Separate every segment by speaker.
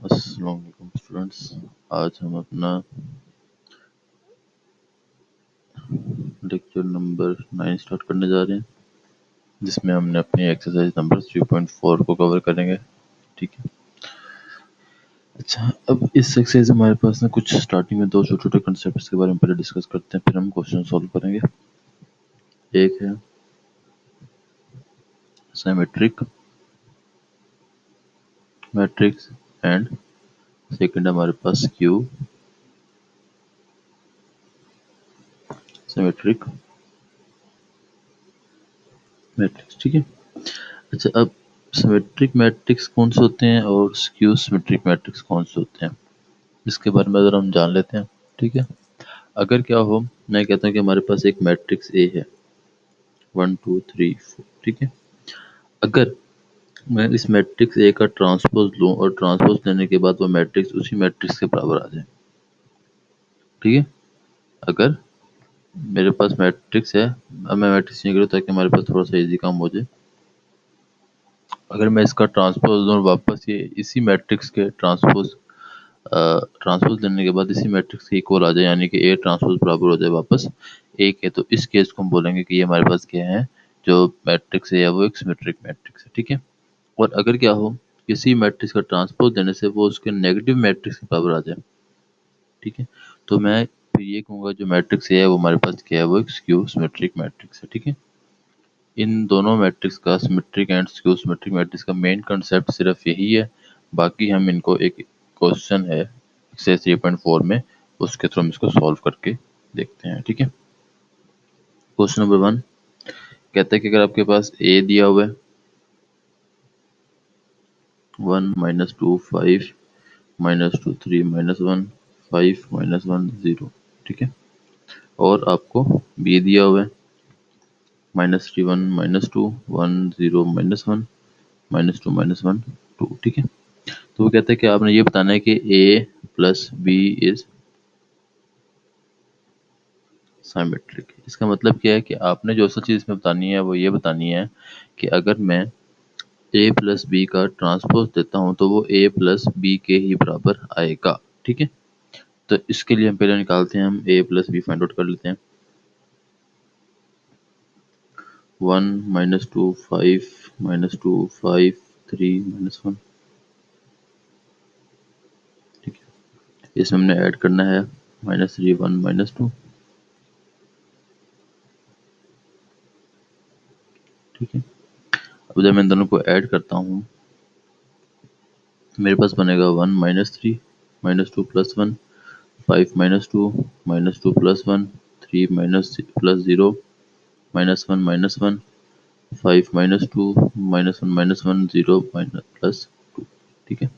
Speaker 1: अस्सलाम वालेकुम स्टूडेंट्स। आज हम अपना लेक्चर नंबर 9 स्टार्ट करने जा रहे हैं, जिसमें हमने अपनी एक्सरसाइज नंबर 3.4 को कवर करेंगे। ठीक है। अच्छा, अब इस एक्सरसाइज हमारे पास ना कुछ स्टार्टिंग में दो छोटे छोटे कंसेप्ट के बारे में पहले डिस्कस करते हैं, फिर हम क्वेश्चन सॉल्व करेंगे। एक है सिमेट्रिक मैट्रिक्स एंड सेकंड हमारे पास क्यू सिमेट्रिक मैट्रिक्स। ठीक है। अच्छा, अब सिमेट्रिक मैट्रिक्स कौन से होते हैं और स्क्यू सिमेट्रिक मैट्रिक्स कौन से होते हैं, इसके बारे में अगर हम जान लेते हैं। ठीक है। अगर क्या हो, मैं कहता हूँ कि हमारे पास एक मैट्रिक्स ए है 1 2 3 4। ठीक है। अगर मैं इस मैट्रिक्स ए का ट्रांसपोज लूँ और ट्रांसपोज लेने के बाद वो मैट्रिक्स उसी मैट्रिक्स के बराबर आ जाए। ठीक है। अगर मेरे पास मैट्रिक्स है, अब मैं मैट्रिक्स नहीं करूँ ताकि हमारे पास थोड़ा सा इजी काम हो जाए। अगर मैं इसका ट्रांसपोज लूँ और वापस ये इसी मैट्रिक्स के ट्रांसपोज लेने के बाद इसी मैट्रिक्स के इक्वल आ जाए, यानी कि ए ट्रांसपोज बराबर हो जाए वापस ए के, तो इस केस को हम बोलेंगे कि ये हमारे पास क्या है, जो मैट्रिक्स है वो एक सिमेट्रिक मैट्रिक्स है। ठीक है। और अगर क्या हो, किसी मैट्रिक्स का ट्रांसपोज देने से वो उसके नेगेटिव मैट्रिक्स के बराबर आ जाए। ठीक है। तो मैं फिर ये कहूँगा जो मैट्रिक्स है वो हमारे पास क्या है, वो एक स्क्यू सिमेट्रिक मैट्रिक्स है। ठीक है। इन दोनों मैट्रिक्स का symmetric and skew symmetric matrix का मेन कंसेप्ट सिर्फ यही है। बाकी हम इनको एक क्वेश्चन है एक्सरसाइज 3.4 में, उसके थ्रू हम इसको सॉल्व करके देखते हैं। ठीक है। क्वेश्चन नंबर 1 कहता है कि अगर आपके पास ए दिया हुआ है 1 -2 5 -2 3 -1 5 -1 0। ठीक है। और आपको बी दिया हुआ है -3 1 -2 1 0 -1 -2 -1 2। ठीक है। तो वो कहते हैं कि आपने ये बताना है कि A plus B is symmetric. इसका मतलब क्या है कि आपने जो सा चीज़ इसमें बतानी है वो ये बतानी है कि अगर मैं ए प्लस बी का ट्रांसपोज देता हूँ तो वो ए प्लस बी के ही बराबर आएगा। ठीक है। तो इसके लिए हम पहले निकालते हैं, हम ए प्लस बी फाइंड आउट कर लेते हैं। 1 -2 5 -2 5 3 -1। ठीक है। इसमें हमने ऐड करना है -3 1 -2। ठीक है। अब जब मैं इन दोनों को ऐड करता हूँ, मेरे पास बनेगा 1 -3 -2 +1 5 -2 -2 +1 3 +0 -1 -1 5 -2 -1 -1 0 +2। ठीक है।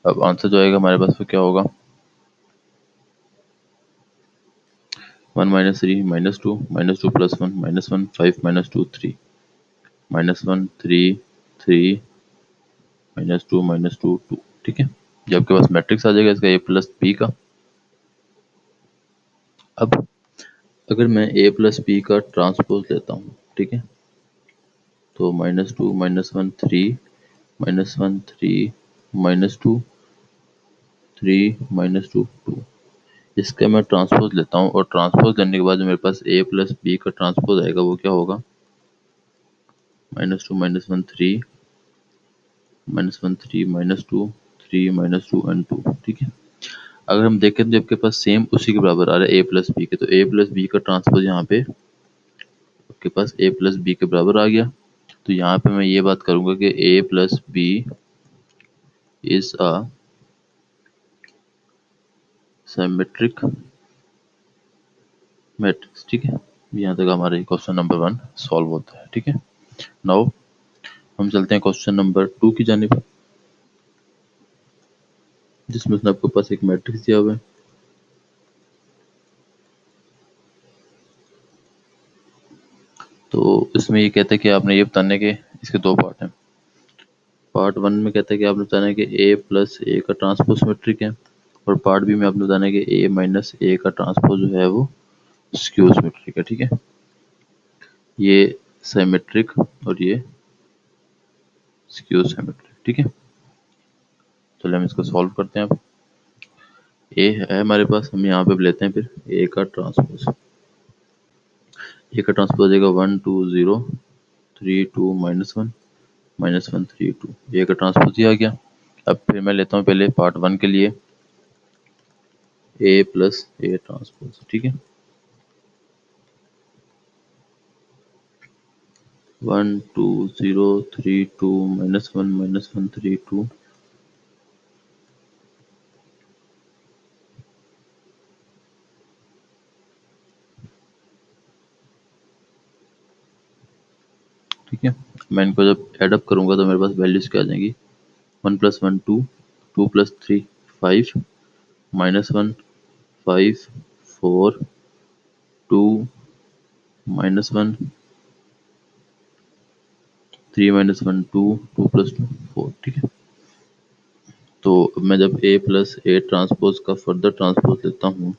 Speaker 1: अब आंसर जो आएगा हमारे पास वो क्या होगा, 1 -3 -2 -2 +1 -1 5 -2 3 -1 3 3 -2 -2 2। ठीक है। ये आपके पास मैट्रिक्स आ जाएगा इसका ए प्लस बी का। अब अगर मैं ए प्लस बी का ट्रांसपोज लेता हूँ, ठीक है, तो -2 -1 3 -1 3 -2 3 -2 2, इसका मैं ट्रांसपोज लेता हूँ और ट्रांसपोज लेने के बाद जो मेरे पास ए प्लस बी का ट्रांसपोज आएगा वो क्या होगा, -2 -1 3 -1 3 -2 3 -2 एंड 2। ठीक है। अगर हम देखें तो आपके पास सेम उसी के बराबर आ रहा है ए प्लस बी के, तो ए प्लस बी का ट्रांसपोज यहाँ पे आपके पास ए प्लस बी के बराबर आ गया। तो यहाँ पे मैं ये बात करूंगा कि A plus B is a symmetric matrix. ठीक है। यहाँ तक हमारे क्वेश्चन नंबर 1 सॉल्व होता है। ठीक है। नाउ हम चलते हैं क्वेश्चन नंबर 2 की जानिब, जिसमें आपके पास एक मैट्रिक्स दिया हुआ है। तो इसमें ये कहता है कि आपने ये बताने के इसके दो पार्ट हैं। पार्ट 1 में कहता है कि आपने बताना है कि ए प्लस ए का ट्रांसपोज सिमेट्रिक है, और पार्ट बी में आपने बताना है कि ए माइनस ए का ट्रांसपोज जो है वो स्क्यू सिमेट्रिक है। ठीक है। ये सिमेट्रिक और ये स्क्यू सिमेट्रिक। ठीक है। पहले हम इसको सॉल्व करते हैं। अब ए है हमारे पास, हम यहाँ पे लेते हैं फिर ए का ट्रांसपोज। ए का ट्रांसपोज हो जाएगा 1 2 0 3 2 -1 -1 3 2। ए का ट्रांसपोज ही आ गया। अब फिर मैं लेता हूँ पहले पार्ट 1 के लिए ए प्लस ए ट्रांसपोज, ठीक है। 1 2 0 3 2 -1 -1 3 2। ठीक है, मैं इनको जब एडअप करूंगा तो मेरे पास वैल्यूज क्या आ जाएंगी। 1 + 1 2, 2 + 3 5, -1 5 4 2 -1 3 -1 2 2 + 2 4, ठीक है। तो मैं जब ए प्लस ए ट्रांसपोज का फर्दर ट्रांसपोज लेता हूँ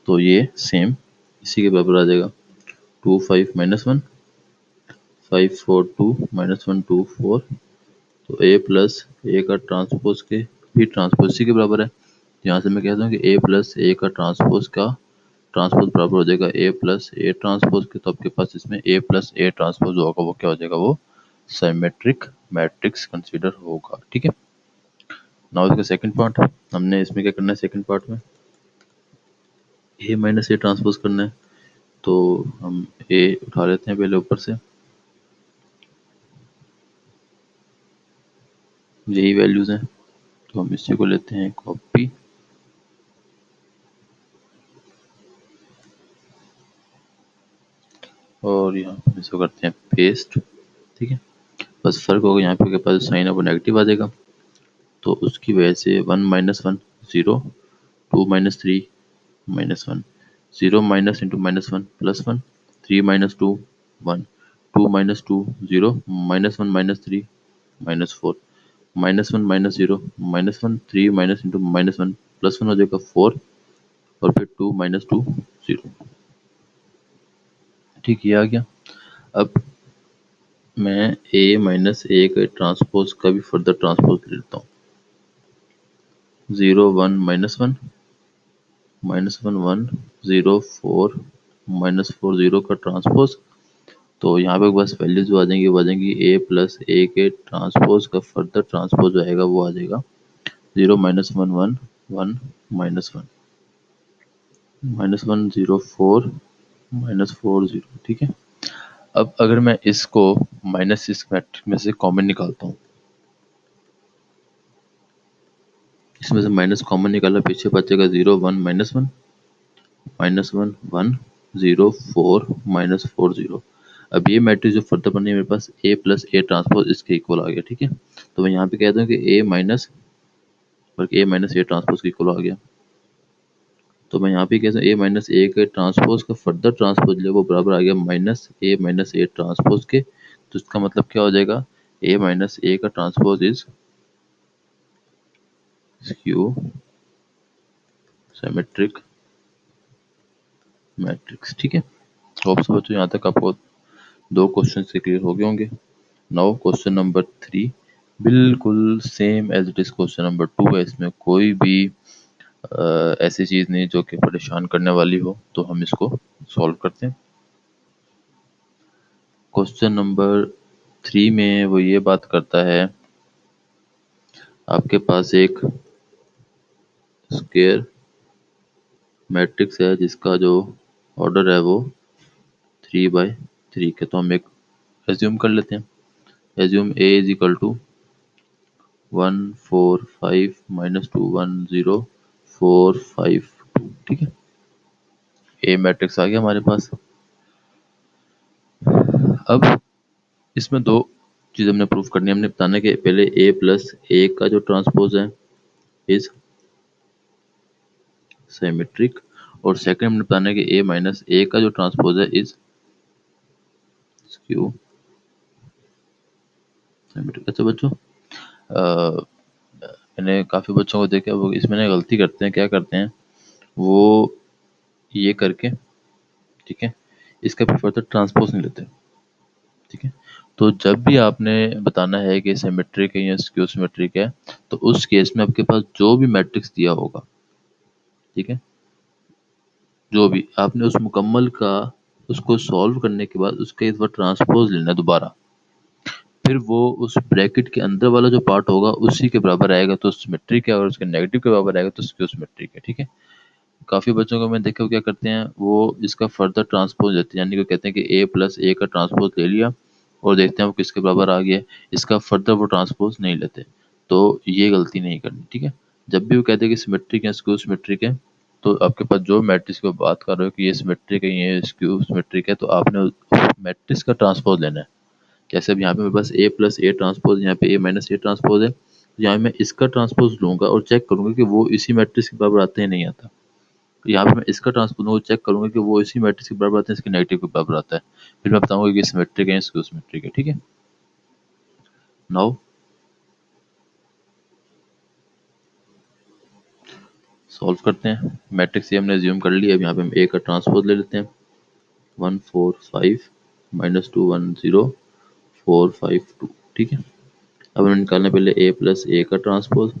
Speaker 1: तो ये सेम इसी के बराबर आ जाएगा। 2 5 -1 5 4 2 -1 2 4। तो ए प्लस ए का ट्रांसपोज के भी ट्रांसपोज इसी के बराबर है। यहाँ से मैं कहता हूँ कि ए प्लस ए का ट्रांसपोज का ट्रांसपोज बराबर हो जाएगा ए प्लस ए ट्रांसपोज के। तो आपके पास इसमें ए प्लस ए ट्रांसपोज होगा वो क्या हो जाएगा, वो सिमेट्रिक मैट्रिक्स कंसीडर होगा, ठीक है। नाउ इसका सेकंड पार्ट, हमने इसमें क्या करना है सेकंड पार्ट में ए माइनस ए ट्रांसपोज करना है। तो हम ए उठा लेते हैं पहले ऊपर से, यही वैल्यूज हैं। तो हम इसी को लेते हैं कॉपी और यहाँ पर इसको करते हैं पेस्ट, ठीक है। बस फर्क होगा यहाँ पे के पास साइन अब नेगेटिव आ जाएगा। तो उसकी वजह से 1 -1 0 2 -3 -1 0 माइनस इंटू -1 +1 3 -2 1 2 -2 0 -1 -3 -4 -1 -0 -1 3 माइनस इंटू -1 +1 हो जाएगा 4 और फिर 2 -2 0, ठीक, ये आ गया। अब मैं ए माइनस ए के ट्रांसपोज का भी फर्दर ट्रांसपोज ले लेता हूँ। 0 1 -1 -1 1 0 4 -4 0 का ट्रांसपोज। तो यहाँ पे बस वैल्यूज जो आ जाएंगी वो आ जाएंगी ए प्लस ए के ट्रांसपोज का फर्दर ट्रांसपोज जो आएगा वो आ जाएगा 0 -1 1 1 -1 -1 0 4 -4 0, ठीक है। अब अगर मैं इसको माइनस इस मैट्रिक्स में से कॉमन निकालता हूँ, इसमें से माइनस कॉमन निकाला, पीछे बचेगा 0 1 -1 -1 1 0 4 -4 0। अब ये मैट्रिक्स जो फर्दर बनी है मेरे पास ए प्लस ए ट्रांसपोज इसके इक्वल आ गया, ठीक है। तो मैं यहाँ पे कहता हूँ कि ए माइनस ए ट्रांसपोज के इक्वल आ गया। तो मैं यहाँ पे कहता हूँ ए माइनस ए के ट्रांसपोज का फर्दर ट्रांसपोज जो वो बराबर आ गया माइनस ए ट्रांसपोज के। तो इसका मतलब क्या हो जाएगा, ए माइनस ए का transpose is skew symmetric matrix, ठीक है। होप सो बच्चों यहाँ तक आपको दो क्वेश्चन से क्लियर हो गए होंगे। नाउ क्वेश्चन नंबर 3 बिल्कुल same as it is question number 2 है, इसमें कोई भी ऐसी चीज नहीं जो कि परेशान करने वाली हो। तो हम इसको सॉल्व करते हैं। क्वेश्चन नंबर 3 में वो ये बात करता है, आपके पास एक स्क्वायर मैट्रिक्स है जिसका जो ऑर्डर है वो 3/3 के। तो हम एक एज्यूम कर लेते हैं, assume A is equal to 1 4 5 -2 1 0 4 5 2, ठीक है। ए मैट्रिक्स आ गया हमारे पास। अब इसमें दो चीज़ हमने प्रूफ करनी है। हमने बताना है कि पहले ए प्लस ए का जो ट्रांसपोज है इज सिमेट्रिक, और सेकंड हमने बताना है कि ए माइनस ए का जो ट्रांसपोज है इज स्क्यू सिमेट्रिक। अच्छा बच्चों, मैंने काफ़ी बच्चों को देखा वो इसमें ना गलती करते हैं, क्या करते हैं वो ये करके ठीक है, इसका भी फर्दर ट्रांसपोज नहीं लेते। ठीक है, तो जब भी आपने बताना है कि सिमेट्रिक है या स्क्यू सिमेट्रिक है, तो उस केस में आपके पास जो भी मैट्रिक्स दिया होगा, ठीक है, जो भी आपने उस मुकम्मल का उसको सॉल्व करने के बाद उसका एक बार ट्रांसपोज लेना है दोबारा, फिर वो उस ब्रैकेट के अंदर वाला जो पार्ट होगा उसी के बराबर आएगा तो सिमेट्रिक है, और उसके नेगेटिव के बराबर आएगा तो स्क्यू सिमेट्रिक है। ठीक है, काफ़ी बच्चों को मैं देखा वो क्या करते हैं, वो इसका फर्दर ट्रांसपोज लेते हैं, यानी कि कहते हैं कि ए प्लस ए का ट्रांसपोज ले लिया और देखते हैं वो किसके बराबर आ गया, इसका फर्दर वो ट्रांसपोज नहीं लेते। तो ये गलती नहीं करनी। ठीक है, जब भी वो कहते हैं कि सिमेट्रिक है स्क्यू सिमेट्रिक है, तो आपके पास जो मैट्रिक्स की बात कर रहे हो कि ये सिमेट्रिक है ये स्क्यू सिमेट्रिक है, तो आपने मैट्रिक्स का ट्रांसपोज लेना है। जैसे अब यहाँ पे मेरे पास ए प्लस ए ट्रांसपोज, यहाँ पे ए माइनस ए ट्रांसपोज है, तो यहाँ मैं इसका ट्रांसपोज लूंगा और चेक करूंगा कि वो इसी मैट्रिक्स के बराबर आता है नहीं आता। तो यहाँ पे मैं इसका ट्रांसपोज को चेक करूंगा कि वो इसी मैट्रिक्स के बराबर आता है, इसके नेगेटिव के बराबर आता है, फिर मैं बताऊंगा कि सिमेट्रिक है इसके सिमेट्रिक है। ठीक है, नाउ सॉल्व करते हैं। मैट्रिक्स ये हमने ज्यूम कर लिया, अब यहाँ पे हम ए का ट्रांसपोज ले लेते हैं, 1 4 5 -2 1 0 4 5 2। ठीक है, अब हमें निकालना पहले ए प्लस ए का ट्रांसपोज,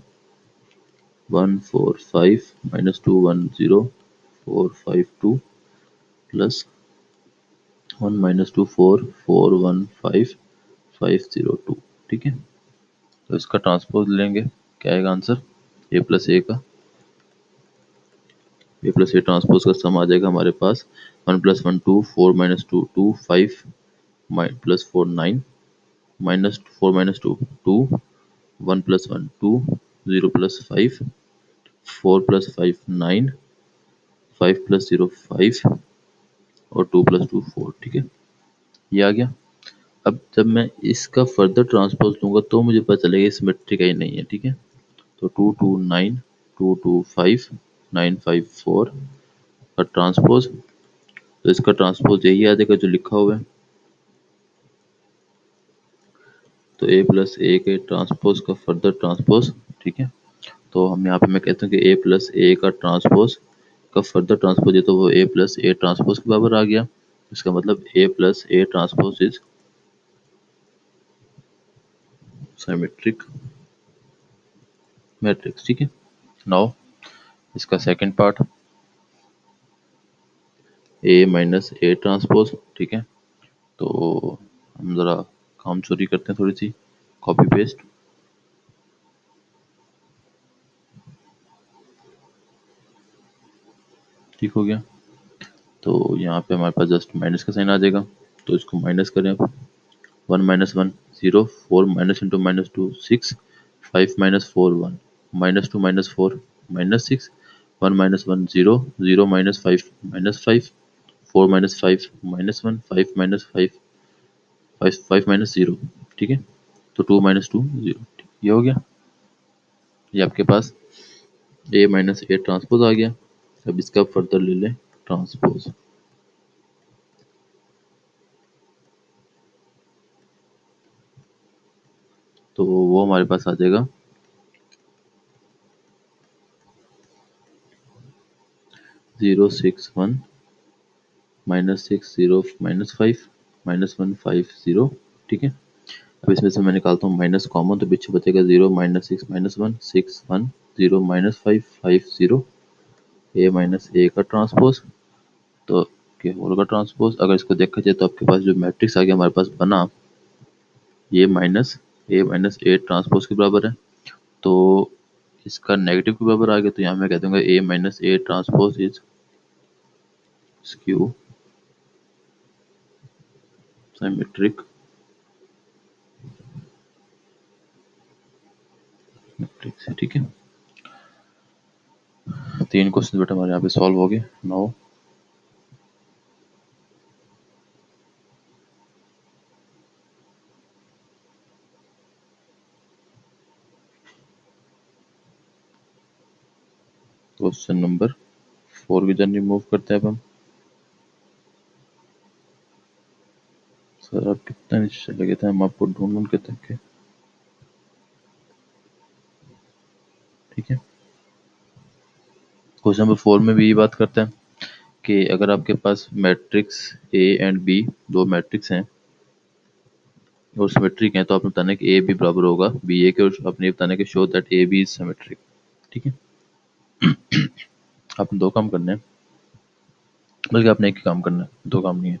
Speaker 1: 1 4 5 -2 1 0 4 5 2 प्लस 1 - 2 4 4 1 5 5 0 2। ठीक है, तो इसका ट्रांसपोज लेंगे, क्या आएगा आंसर, ए प्लस ए का, ए प्लस ए ट्रांसपोज का सम आ जाएगा हमारे पास 1 + 1 2 4 - 2 2 5 +4 9 -4 - 2 2 1 + 1 2 0 + 5 4 + 5 9 5 + 0 5 और 2 + 2 4। ठीक है, ये आ गया। अब जब मैं इसका फर्दर ट्रांसपोज लूंगा तो मुझे पता चलेगा सिमेट्रिक है या नहीं है। ठीक है, तो 2 2 9 2 2 5 9 5 4 का ट्रांसपोज, तो इसका ट्रांसपोज यही आ जाएगा जो लिखा हुआ है, तो ए प्लस ए के ट्रांसपोज का फर्दर ट्रांसपोज। ठीक है, तो हम यहाँ पे मैं कहता हूँ कि ए प्लस ए का ट्रांसपोज का फर्दर ट्रांसपोज है, तो वो ए प्लस ए ट्रांसपोज के बराबर आ गया। इसका मतलब A plus A transpose is symmetric matrix. ठीक है, नाउ इसका second part, A minus A transpose. ठीक है, तो हम ज़रा काम चोरी करते हैं थोड़ी सी, कॉपी पेस्ट। ठीक हो गया, तो यहाँ पे हमारे पास जस्ट माइनस का साइन आ जाएगा, तो इसको माइनस करें अब, 1 - 1 0 4 माइनस इंटू -2 6 5 - 4 1 -2 -4 -6 1 - 1 0 0 -5 -5 4 -5 -1 5 -5 5 5 -0। ठीक है, तो 2 - 2 0, ये हो गया। ये आपके पास ए माइनस ए ट्रांसपोज आ गया। अब इसका फर्दर ले लें ट्रांसपोज, तो वो हमारे पास आ जाएगा 0 6 1 -6 0 -5 -1 5 0। ठीक है, अब इसमें से मैं निकालता हूँ माइनस कॉमन, तो पीछे बचेगा 0 -6 -1 6 1 0 -5 5 0। ए माइनस ए का ट्रांसपोज, तो के होल का ट्रांसपोज। अगर इसको देखा जाए तो आपके पास जो मैट्रिक्स आ गया हमारे पास बना, ये माइनस ए ट्रांसपोज के बराबर है, तो इसका नेगेटिव के बराबर आ गया, तो यहाँ मैं कह दूंगा A minus A transpose is skew symmetric matrix है। ठीक है, 3 क्वेश्चन बेटा हमारे यहाँ पे सॉल्व हो गए। नाउ क्वेश्चन नंबर 4 की जर्नी मूव करते हैं अब हम। सर आप कितना नीचे चले गए थे, हम आपको ढूंढ ढूंढ के थक गए। ठीक है, क्वेश्चन नंबर 4 में भी यही बात करते हैं कि अगर आपके पास मैट्रिक्स ए एंड बी दो मैट्रिक्स हैं और सिमेट्रिक हैं, तो आपने बताना है कि ए बी बराबर होगा बी ए के, और आपने बताना है कि show that A B is symmetric. ठीक है, आपने दो काम करने हैं, बल्कि आपने एक ही काम करना है, दो काम नहीं है।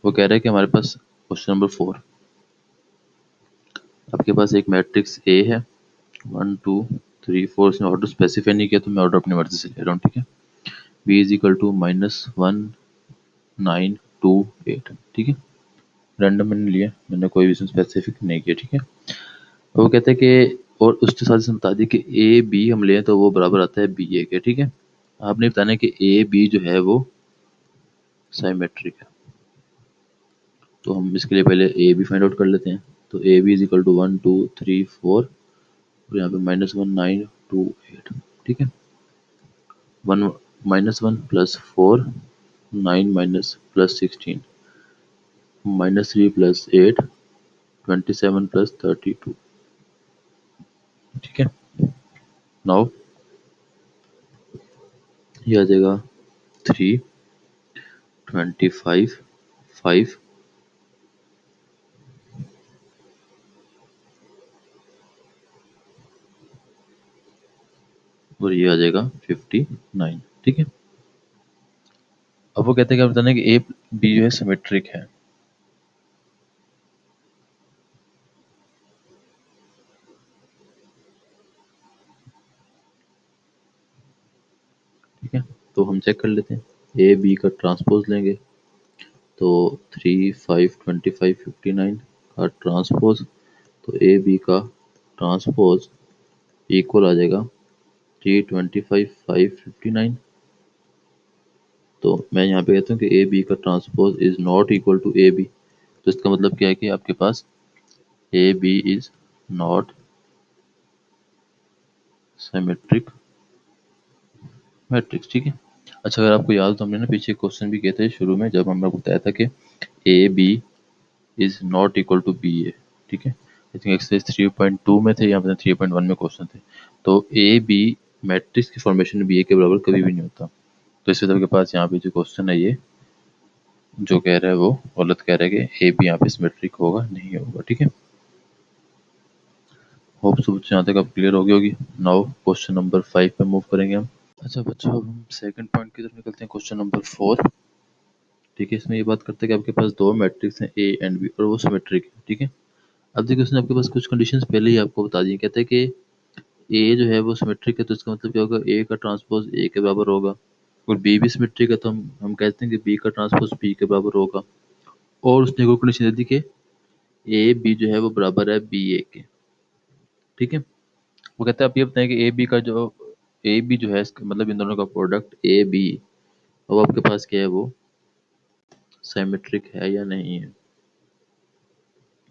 Speaker 1: वो कह रहा है कि हमारे पास क्वेश्चन नंबर 4, आपके पास एक मैट्रिक्स ए है 1 2 3 4, इसने ऑर्डर स्पेसिफाई नहीं किया तो मैं ऑर्डर अपनी मर्जी से ले रहा हूँ। ठीक है, बी इज इक्वल टू -1 9 2 8। ठीक है, रैंडम मैंने लिया, मैंने कोई रीजन स्पेसिफिक नहीं किया। ठीक है, वो कहते हैं कि और उसके साथ इसमें बता दी कि ए बी हम लें तो वो बराबर आता है बी ए के। ठीक है, आपने बताना है कि ए बी जो है वो साइमेट्रिक है। तो हम इसके लिए पहले ए बी फाइंड आउट कर लेते हैं। तो A B is equal to 1 2 3 4, और यहाँ पे -1 9 2 8। ठीक है, 1 -1 + 4 9 -+16 -3 + 8 27 + 32। ठीक है, नाउ ये आ जाएगा 3 25 5, और ये आ जाएगा 59। ठीक है, अब वो कहते हैं कि आप बताना है कि ए बी जो है सिमेट्रिक है। ठीक है, तो हम चेक कर लेते हैं, ए बी का ट्रांसपोज लेंगे तो 3 5 25 59 का ट्रांसपोज, तो ए बी का ट्रांसपोज इक्वल आ जाएगा 3 25 5 59। तो मैं यहाँ पे कहता हूँ कि ए बी का transpose is not equal to A B. तो इसका मतलब क्या है कि आपके पास A B is not symmetric matrix. ठीक है, अच्छा अगर आपको याद हो तो हमने ना पीछे क्वेश्चन भी किए थे शुरू में, जब हमने बताया था कि A B is not equal to B A. ठीक है, आई थिंक एक्सरसाइज 3.2 में थे या फिर 3.1 में क्वेश्चन थे। तो ए बी मैट्रिक्स की फॉर्मेशन बी ए के बराबर कभी भी नहीं होता। तो इस वजह के पास यहाँ पे जो क्वेश्चन है ये जो कह रहा है वो गलत कह रहा है कि ए बी यहाँ पे सिमेट्रिक होगा नहीं होगा। ठीक है, होप सो बच्चों यहाँ तक अब क्लियर हो गई होगी। नाउ क्वेश्चन नंबर 5 पे मूव करेंगे हम। अच्छा बच्चों, अब हम सेकंड पॉइंट की तरफ निकलते हैं, क्वेश्चन नंबर 4। ठीक है, इसमें ये बात करते हैं कि आपके पास दो मैट्रिक्स हैं ए एंड बी और वो सिमेट्रिक है। ठीक है, अब देखिए उसने आपके पास कुछ कंडीशंस पहले ही आपको बता दी हैं। कहते हैं कि ए जो है वो सिमेट्रिक है, तो इसका मतलब क्या होगा, ए का ट्रांसपोज ए के बराबर होगा, और बी भी सिमेट्रिक है तो हम कहते हैं कि बी का ट्रांसपोज बी के बराबर होगा। और उसने एक और कंडीशन दे दी कि ए बी जो है वो बराबर है बी ए के। ठीक है, वो कहते हैं आप ये बताएं कि ए बी का जो ए बी जो है इसका मतलब इन दोनों का प्रोडक्ट ए बी, अब आपके पास क्या है वो सिमेट्रिक है या नहीं है।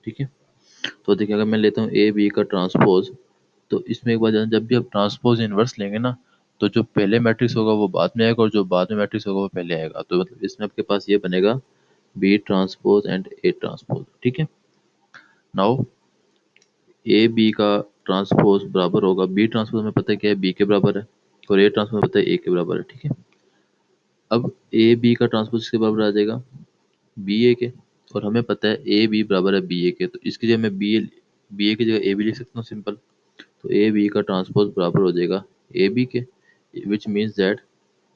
Speaker 1: ठीक है, तो देखिए अगर मैं लेता हूँ ए बी का ट्रांसपोज, तो इसमें एक बात जानना, जब भी आप ट्रांसपोज इनवर्स लेंगे ना, तो जो पहले मैट्रिक्स होगा वो बाद में आएगा और जो बाद में मैट्रिक्स होगा वो पहले आएगा। तो मतलब इसमें आपके पास ये बनेगा B transpose and A transpose. ठीक है, नाउ ए बी का ट्रांसपोज बराबर होगा बी ट्रांसपोज में पता है क्या है, बी के बराबर है, और ए ट्रांसपोज में पता है ए के बराबर है। ठीक है, अब ए बी का ट्रांसपोज इसके बराबर आ जाएगा बी ए के, और हमें पता है ए बी बराबर है बी ए के, तो इसकी जगह मैं बी ए की जगह ए बी लिख सकता हूँ सिंपल। तो ए बी का ट्रांसपोज बराबर हो जाएगा ए बी के, which means that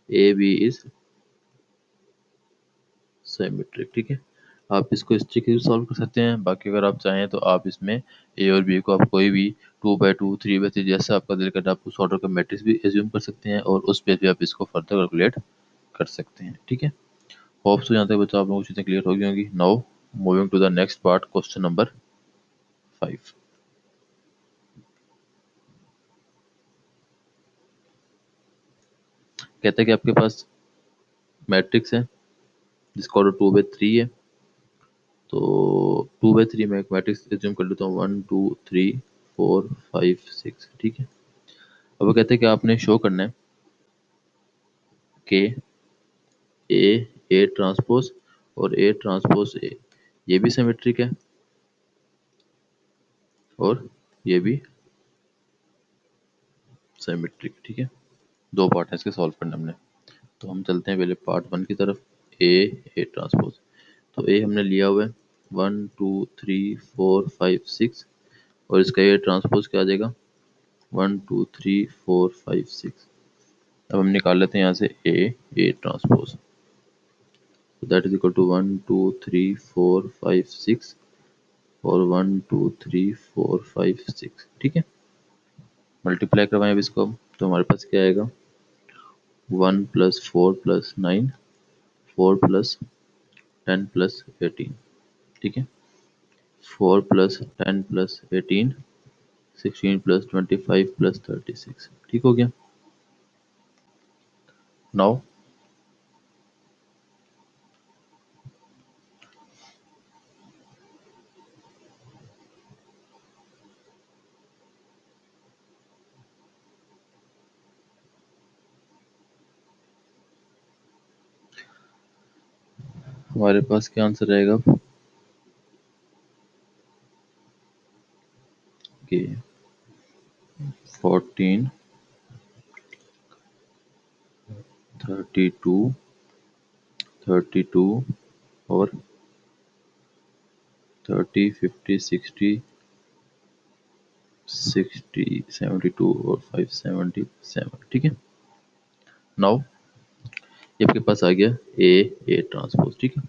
Speaker 1: A B is symmetric. ठीक है, आप इसको इस तरीके से सॉल्व कर सकते हैं। बाकी अगर आप चाहें तो आप इसमें ए और बी को आप कोई भी 2 बाई 2 3 बाई 3 जैसा आपका दिल करता है आप उस ऑर्डर का मैट्रिक्स भी एज्यूम कर सकते हैं, और उस पे भी आप इसको फर्दर कैलकुलेट कर सकते हैं। ठीक है, होप सो यहाँ तक बच्चों आप लोगों को चीज़ें क्लियर हो गई होंगी। Now moving to the next part, question number 5। कहते हैं कि आपके पास मैट्रिक्स है जिसका ऑर्डर 2 बाई 3 है। तो 2 बाई 3 में एक मैट्रिक्स एज्यूम कर लेता हूँ 1 2 3 4 5 6। ठीक है, अब वो कहते हैं कि आपने शो करना है कि ए ए ट्रांसपोज और ए ट्रांसपोज ए ये भी सिमेट्रिक है और ये भी सिमेट्रिक। ठीक है, दो पार्ट है इसके सॉल्व करने हमने। तो हम चलते हैं पहले पार्ट वन की तरफ। ए ए ट्रांसपोज। तो ए हमने लिया हुआ है 1 2 3 4 5 6, और इसका ए ट्रांसपोज क्या आ जाएगा 1 2 3 4 5 6। अब हम निकाल लेते हैं यहाँ से ए ट्रांसपोज। तो दैट इज इक्वल टू 1 2 3 4 5 6 और 1 2 3 4 5 6। ठीक है, मल्टीप्लाई करवाएं अब इसको हम, तो हमारे पास क्या आएगा 1 + 4 + 9, 4 + 10 + 18। ठीक है, 4 + 10 + 18, 16 + 25 + 36। ठीक हो गया। नाउ हमारे पास क्या आंसर रहेगा कि 14, 32, 32 और 30, 50, 60, 72 और 577। ठीक है, नाउ ये आपके पास आ गया ए ट्रांसपोज। ठीक है,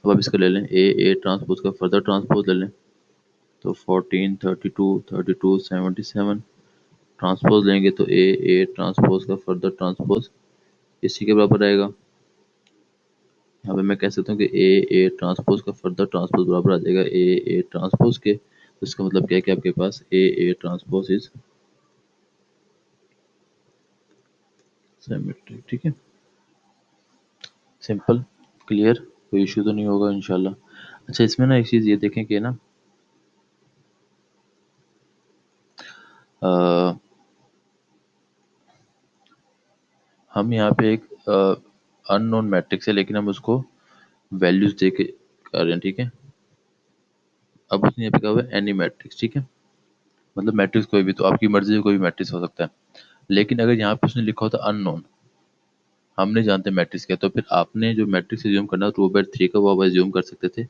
Speaker 1: अब आप इसका ले लें ए ट्रांसपोज का फर्दर ट्रांसपोज ले लें। तो 14, 32, 32, 77 ट्रांसपोज लेंगे तो ए ट्रांसपोज का फर्दर ट्रांसपोज इसी के बराबर आएगा। यहाँ पे मैं कह सकता हूँ कि ए ट्रांसपोज का फर्दर ट्रांसपोज बराबर आ जाएगा ए ट्रांसपोज के। तो इसका मतलब क्या है कि आपके पास ए ट्रांसपोज इज सिमेट्रिक। ठीक है, सिंपल, क्लियर, कोई इशू तो नहीं होगा इंशाल्लाह। अच्छा, इसमें ना एक चीज़ ये देखें कि ना अ, हम यहाँ पे एक अननोन मैट्रिक्स है, लेकिन हम उसको वैल्यूज दे के कर रहे हैं। ठीक है, अब उसने यहाँ पे कहा हुआ है एनी मैट्रिक्स। ठीक है, मतलब मैट्रिक्स कोई भी, तो आपकी मर्जी से कोई भी मैट्रिक्स हो सकता है। लेकिन अगर यहाँ पे उसने लिखा होता अननोन, हम नहीं जानते मैट्रिक्स क्या, तो फिर आपने जो मैट्रिक्स एज्यूम करना 2/3 का वो आप एज्यूम कर सकते थे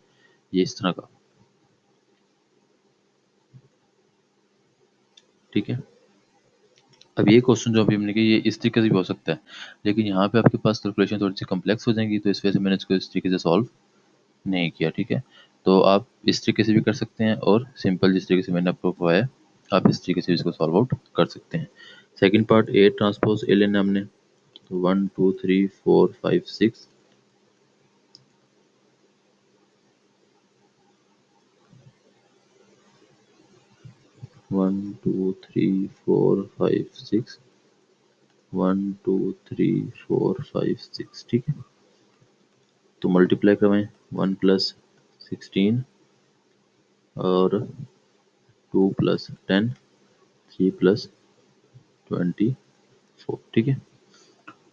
Speaker 1: ये इस तरह का। ठीक है, अब ये क्वेश्चन जो अभी हमने किया ये इस तरीके से भी हो सकता है, लेकिन यहाँ पे आपके पास कैलकुलेशन थोड़ी सी कम्प्लेक्स हो जाएंगी, तो इस वजह से मैंने इसको इस तरीके से सॉल्व नहीं किया। ठीक है, तो आप इस तरीके से भी कर सकते हैं, और सिंपल जिस तरीके से मैंने आपको बताया आप इस तरीके से इसको सॉल्व आउट कर सकते हैं। सेकंड पार्ट ए ट्रांसपोज ए लेना हमने। तो 1 2 3 4 5 6, 1 2 3 4 5 6, 1 2 3 4 5 6। ठीक है, तो मल्टीप्लाई करवाएं 1 + 16 और 2 + 10, 3 + 24। ठीक है,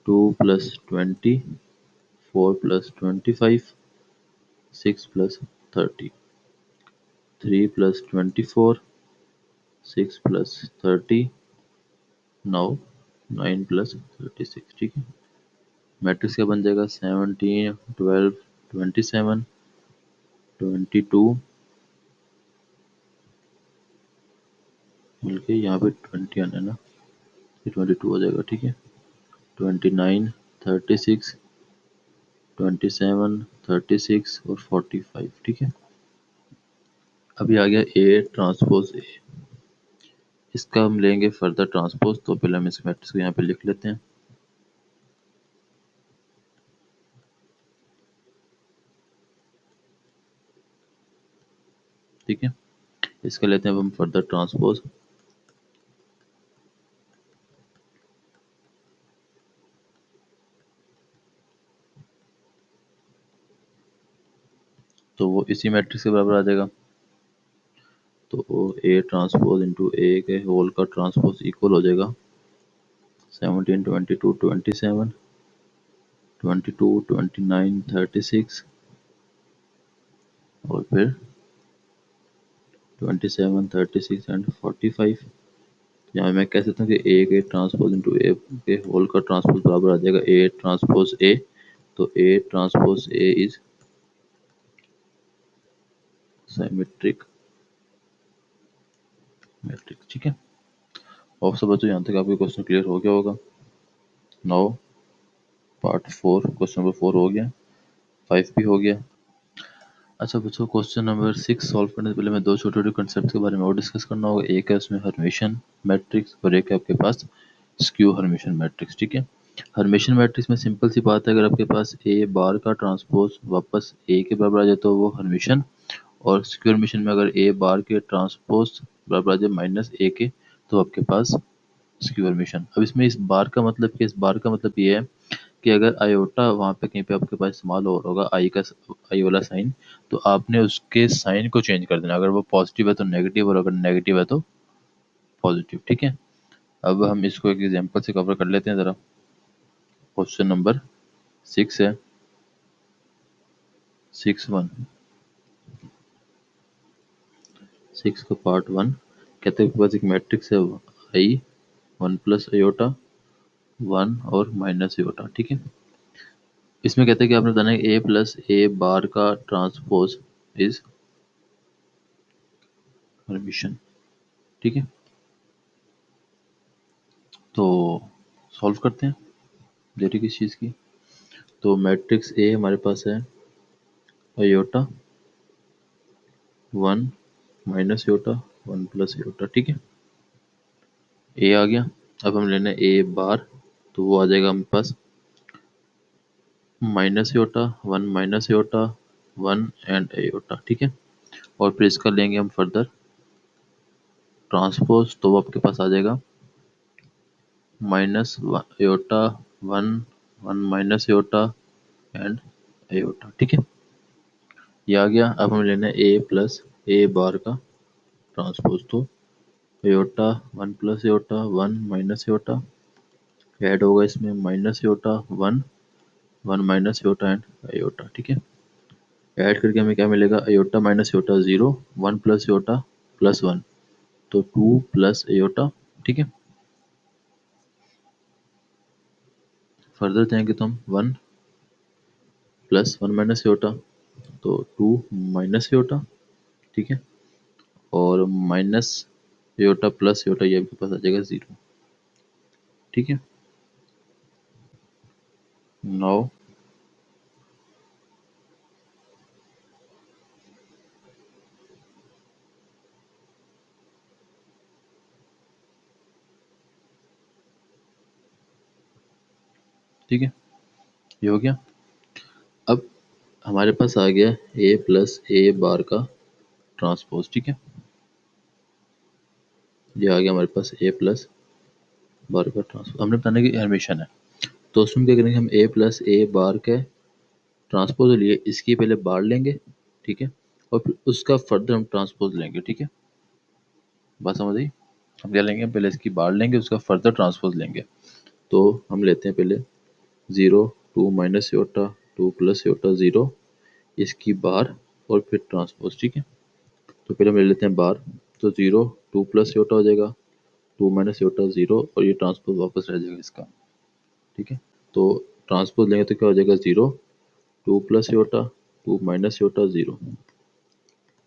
Speaker 1: 2 + 20, 4 + 25, 6 + 30, 3 + 24, 6 + 30, नाउ 9 + 36। ठीक है, मैट्रिक्स क्या बन जाएगा 17, 12, 27, 22, मिलके यहाँ पे 20 आना है ना, ये 22 हो जाएगा। ठीक है, 29, 36, 27, 36 और 45। ठीक है, अभी आ गया ए ट्रांसपोज ए। इसका हम लेंगे फर्दर ट्रांसपोज, तो पहले हम इस मैट्रिक्स को यहाँ पे लिख लेते हैं। ठीक है, इसका लेते हैं अब हम फर्दर ट्रांसपोज। तो वो इसी मैट्रिक्स के बराबर आ जाएगा। तो ए ट्रांसपोज इंटू ए के होल का ट्रांसपोज इक्वल हो जाएगा 17, 22, 27, 22, 29, 36 और फिर 27, 36 एंड 45। यहाँ मैं कह सकता हूँ कि ए के ट्रांसपोज इंटू ए के होल का ट्रांसपोज बराबर आ जाएगा ए ट्रांसपोज ए। तो A transpose A is symmetric matrix. ठीक है, और सब बच्चों यहाँ तक आपके क्वेश्चन क्लियर हो गया होगा। नाउ पार्ट 4, क्वेश्चन नंबर 4 हो गया, 5 भी हो गया। अच्छा बच्चों, क्वेश्चन नंबर 6 सॉल्व करने से पहले मैं दो छोटे छोटे कंसेप्ट के बारे में और डिस्कस करना होगा। एक है उसमें हर्मिशन मैट्रिक्स और एक है आपके पास स्क्यू हर्मिशन मैट्रिक्स। ठीक है, हर्मिशन मैट्रिक्स में सिंपल सी बात है, अगर आपके पास ए बार का ट्रांसपोज वापस ए के बराबर आ जाए तो वो हर्मिशन, और स्क्यू हर्मिशन में अगर ए बार के ट्रांसपोज बराबर आ जाए माइनस ए के तो आपके पास स्क्यू हर्मिशन। अब इसमें इस बार का मतलब क्या, इस बार का मतलब ये है कि अगर आयोटा वहाँ पे कहीं पे आपके पास इस्तेमाल हो रहा होगा आई वाला साइन, तो आपने उसके साइन को चेंज कर देना। अगर वो पॉजिटिव है तो नेगेटिव, और अगर नेगेटिव है तो पॉजिटिव। ठीक है, अब हम इसको एक एग्जांपल से कवर कर लेते हैं ज़रा। क्वेश्चन नंबर 6 है, 6(1), 6 का पार्ट 1 कहते हैं आपके पास एक मैट्रिक्स है आई 1 प्लस आयोटा 1 और माइनस आयोटा। ठीक है, इसमें कहते हैं कि आपने बताना है ए प्लस ए बार का ट्रांसपोज इज हर्मिशन। ठीक है, तो सॉल्व करते हैं देरी किस चीज़ की। तो मैट्रिक्स ए हमारे पास है iota 1 minus iota 1 plus iota. ठीक है, ए आ गया। अब हम लेना है ए बार, तो वो आ जाएगा हमारे पास minus iota 1 minus iota 1 and iota. ठीक है, और फिर इसका लेंगे हम फर्दर ट्रांसपोज, तो वो आपके पास आ जाएगा minus iota 1 1 minus iota and iota. ठीक है, ये आ गया। अब हम लेना है ए प्लस ए बार का ट्रांसपोज, तो iota 1 plus iota 1 minus iota add होगा इसमें minus iota 1 1 minus iota and iota. ठीक है, ऐड करके हमें क्या मिलेगा, iota minus iota 0, 1 plus iota plus 1, तो 2 प्लस आयोटा। ठीक है, फर्दर जाएंगे तो हम 1 प्लस 1 माइनस आयोटा, तो 2 माइनस आयोटा। ठीक है, और माइनस आयोटा प्लस आयोटा ये आपके पास आ जाएगा 0। ठीक है, नाउ ठीक है, ये हो गया। अब हमारे पास आ गया ए प्लस ए बार का ट्रांसपोज। ठीक है, ये आ गया हमारे पास ए प्लस बार का ट्रांसपोज। हमने बताना कि हर्मिशन है, तो उसमें क्या करेंगे, हम ए प्लस ए बार के ट्रांसपोज लिए इसकी पहले बार लेंगे। ठीक है, और फिर उसका फर्दर हम ट्रांसपोज लेंगे। ठीक है, बात समझ आई। हम क्या लेंगे, पहले इसकी बार लेंगे, उसका फर्दर ट्रांसपोज लेंगे। तो हम लेते हैं पहले 0 2 माइनस योटा 2 प्लस योटा 0, इसकी बार और फिर ट्रांसपोज। ठीक है, तो पहले हम ले लेते हैं बार, तो 0 2 प्लस योटा हो जाएगा 2 माइनस योटा 0, और ये ट्रांसपोज वापस रह जाएगा इसका। ठीक है, तो ट्रांसपोज लेंगे तो क्या हो जाएगा 0 2 प्लस योटा 2 माइनस योटा 0,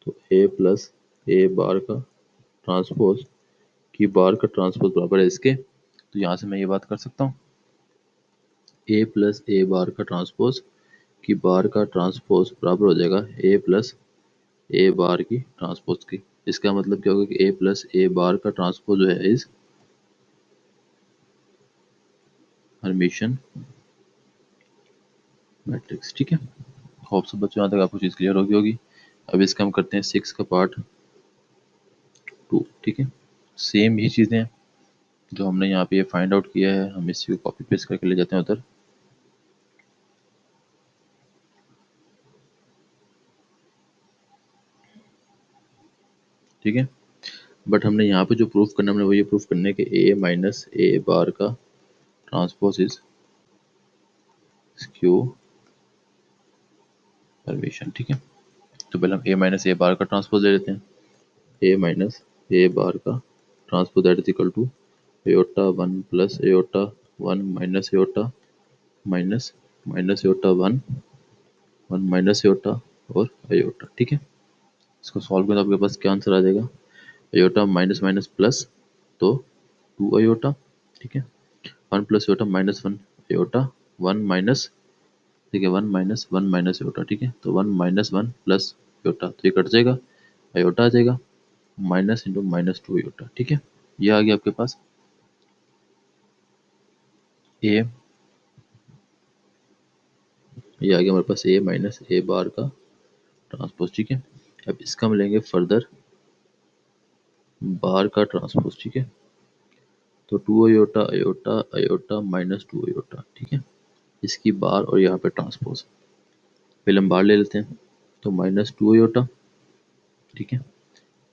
Speaker 1: तो ए प्लस ए बार का ट्रांसपोज की बार का ट्रांसपोज बराबर है इसके। तो यहाँ से मैं ये बात कर सकता हूँ ए प्लस ए बार का ट्रांसपोज की बार का ट्रांसपोज बराबर हो जाएगा ए प्लस ए बार की ट्रांसपोज की। इसका मतलब क्या होगा कि ए प्लस ए बार का ट्रांसपोज जो है इस हर्मिशन मैट्रिक्स। ठीक है, होप सब बच्चों यहाँ तक आपको चीज़ क्लियर होगी होगी। अब इसका हम करते हैं 6 का पार्ट 2। ठीक है, सेम ही चीज़ें जो हमने यहाँ पे ये फाइंड आउट किया है, हम इसी को कॉपी पेस्ट करके ले जाते हैं उधर। ठीक है, बट हमने यहाँ पे जो प्रूफ करना है वो ये प्रूफ करना है कि ए माइनस ए बार का ट्रांसपोज इज स्क्यू हर्मिशन। ठीक है, तो पहले हम ए माइनस ए बार का ट्रांसपोज ले लेते हैं। ए माइनस ए बार का transpose that is equal to iota one plus iota one minus iota minus minus iota one one minus iota और एयोटा। ठीक है, इसको सॉल्व करें तो आपके पास क्या आंसर आ जाएगा, एयोटा माइनस माइनस प्लस, तो टू एयोटा। ठीक है, one plus aorta minus one aorta one minus, ठीक है, वन माइनस एयोटा। ठीक है, तो one minus one plus aorta, तो ये कट जाएगा, एयोटा आ जाएगा, minus into minus two aorta. ठीक है, ये आ गया आपके पास ए, ये आ गया हमारे पास ए माइनस ए बार का ट्रांसपोज। ठीक है, अब इसका हम लेंगे फर्दर बार का ट्रांसपोज। ठीक है, तो two iota iota iota minus two iota. ठीक है, इसकी बार और यहाँ पे ट्रांसपोज, पहले हम बार ले लेते हैं, तो माइनस टू अयोटा। ठीक है,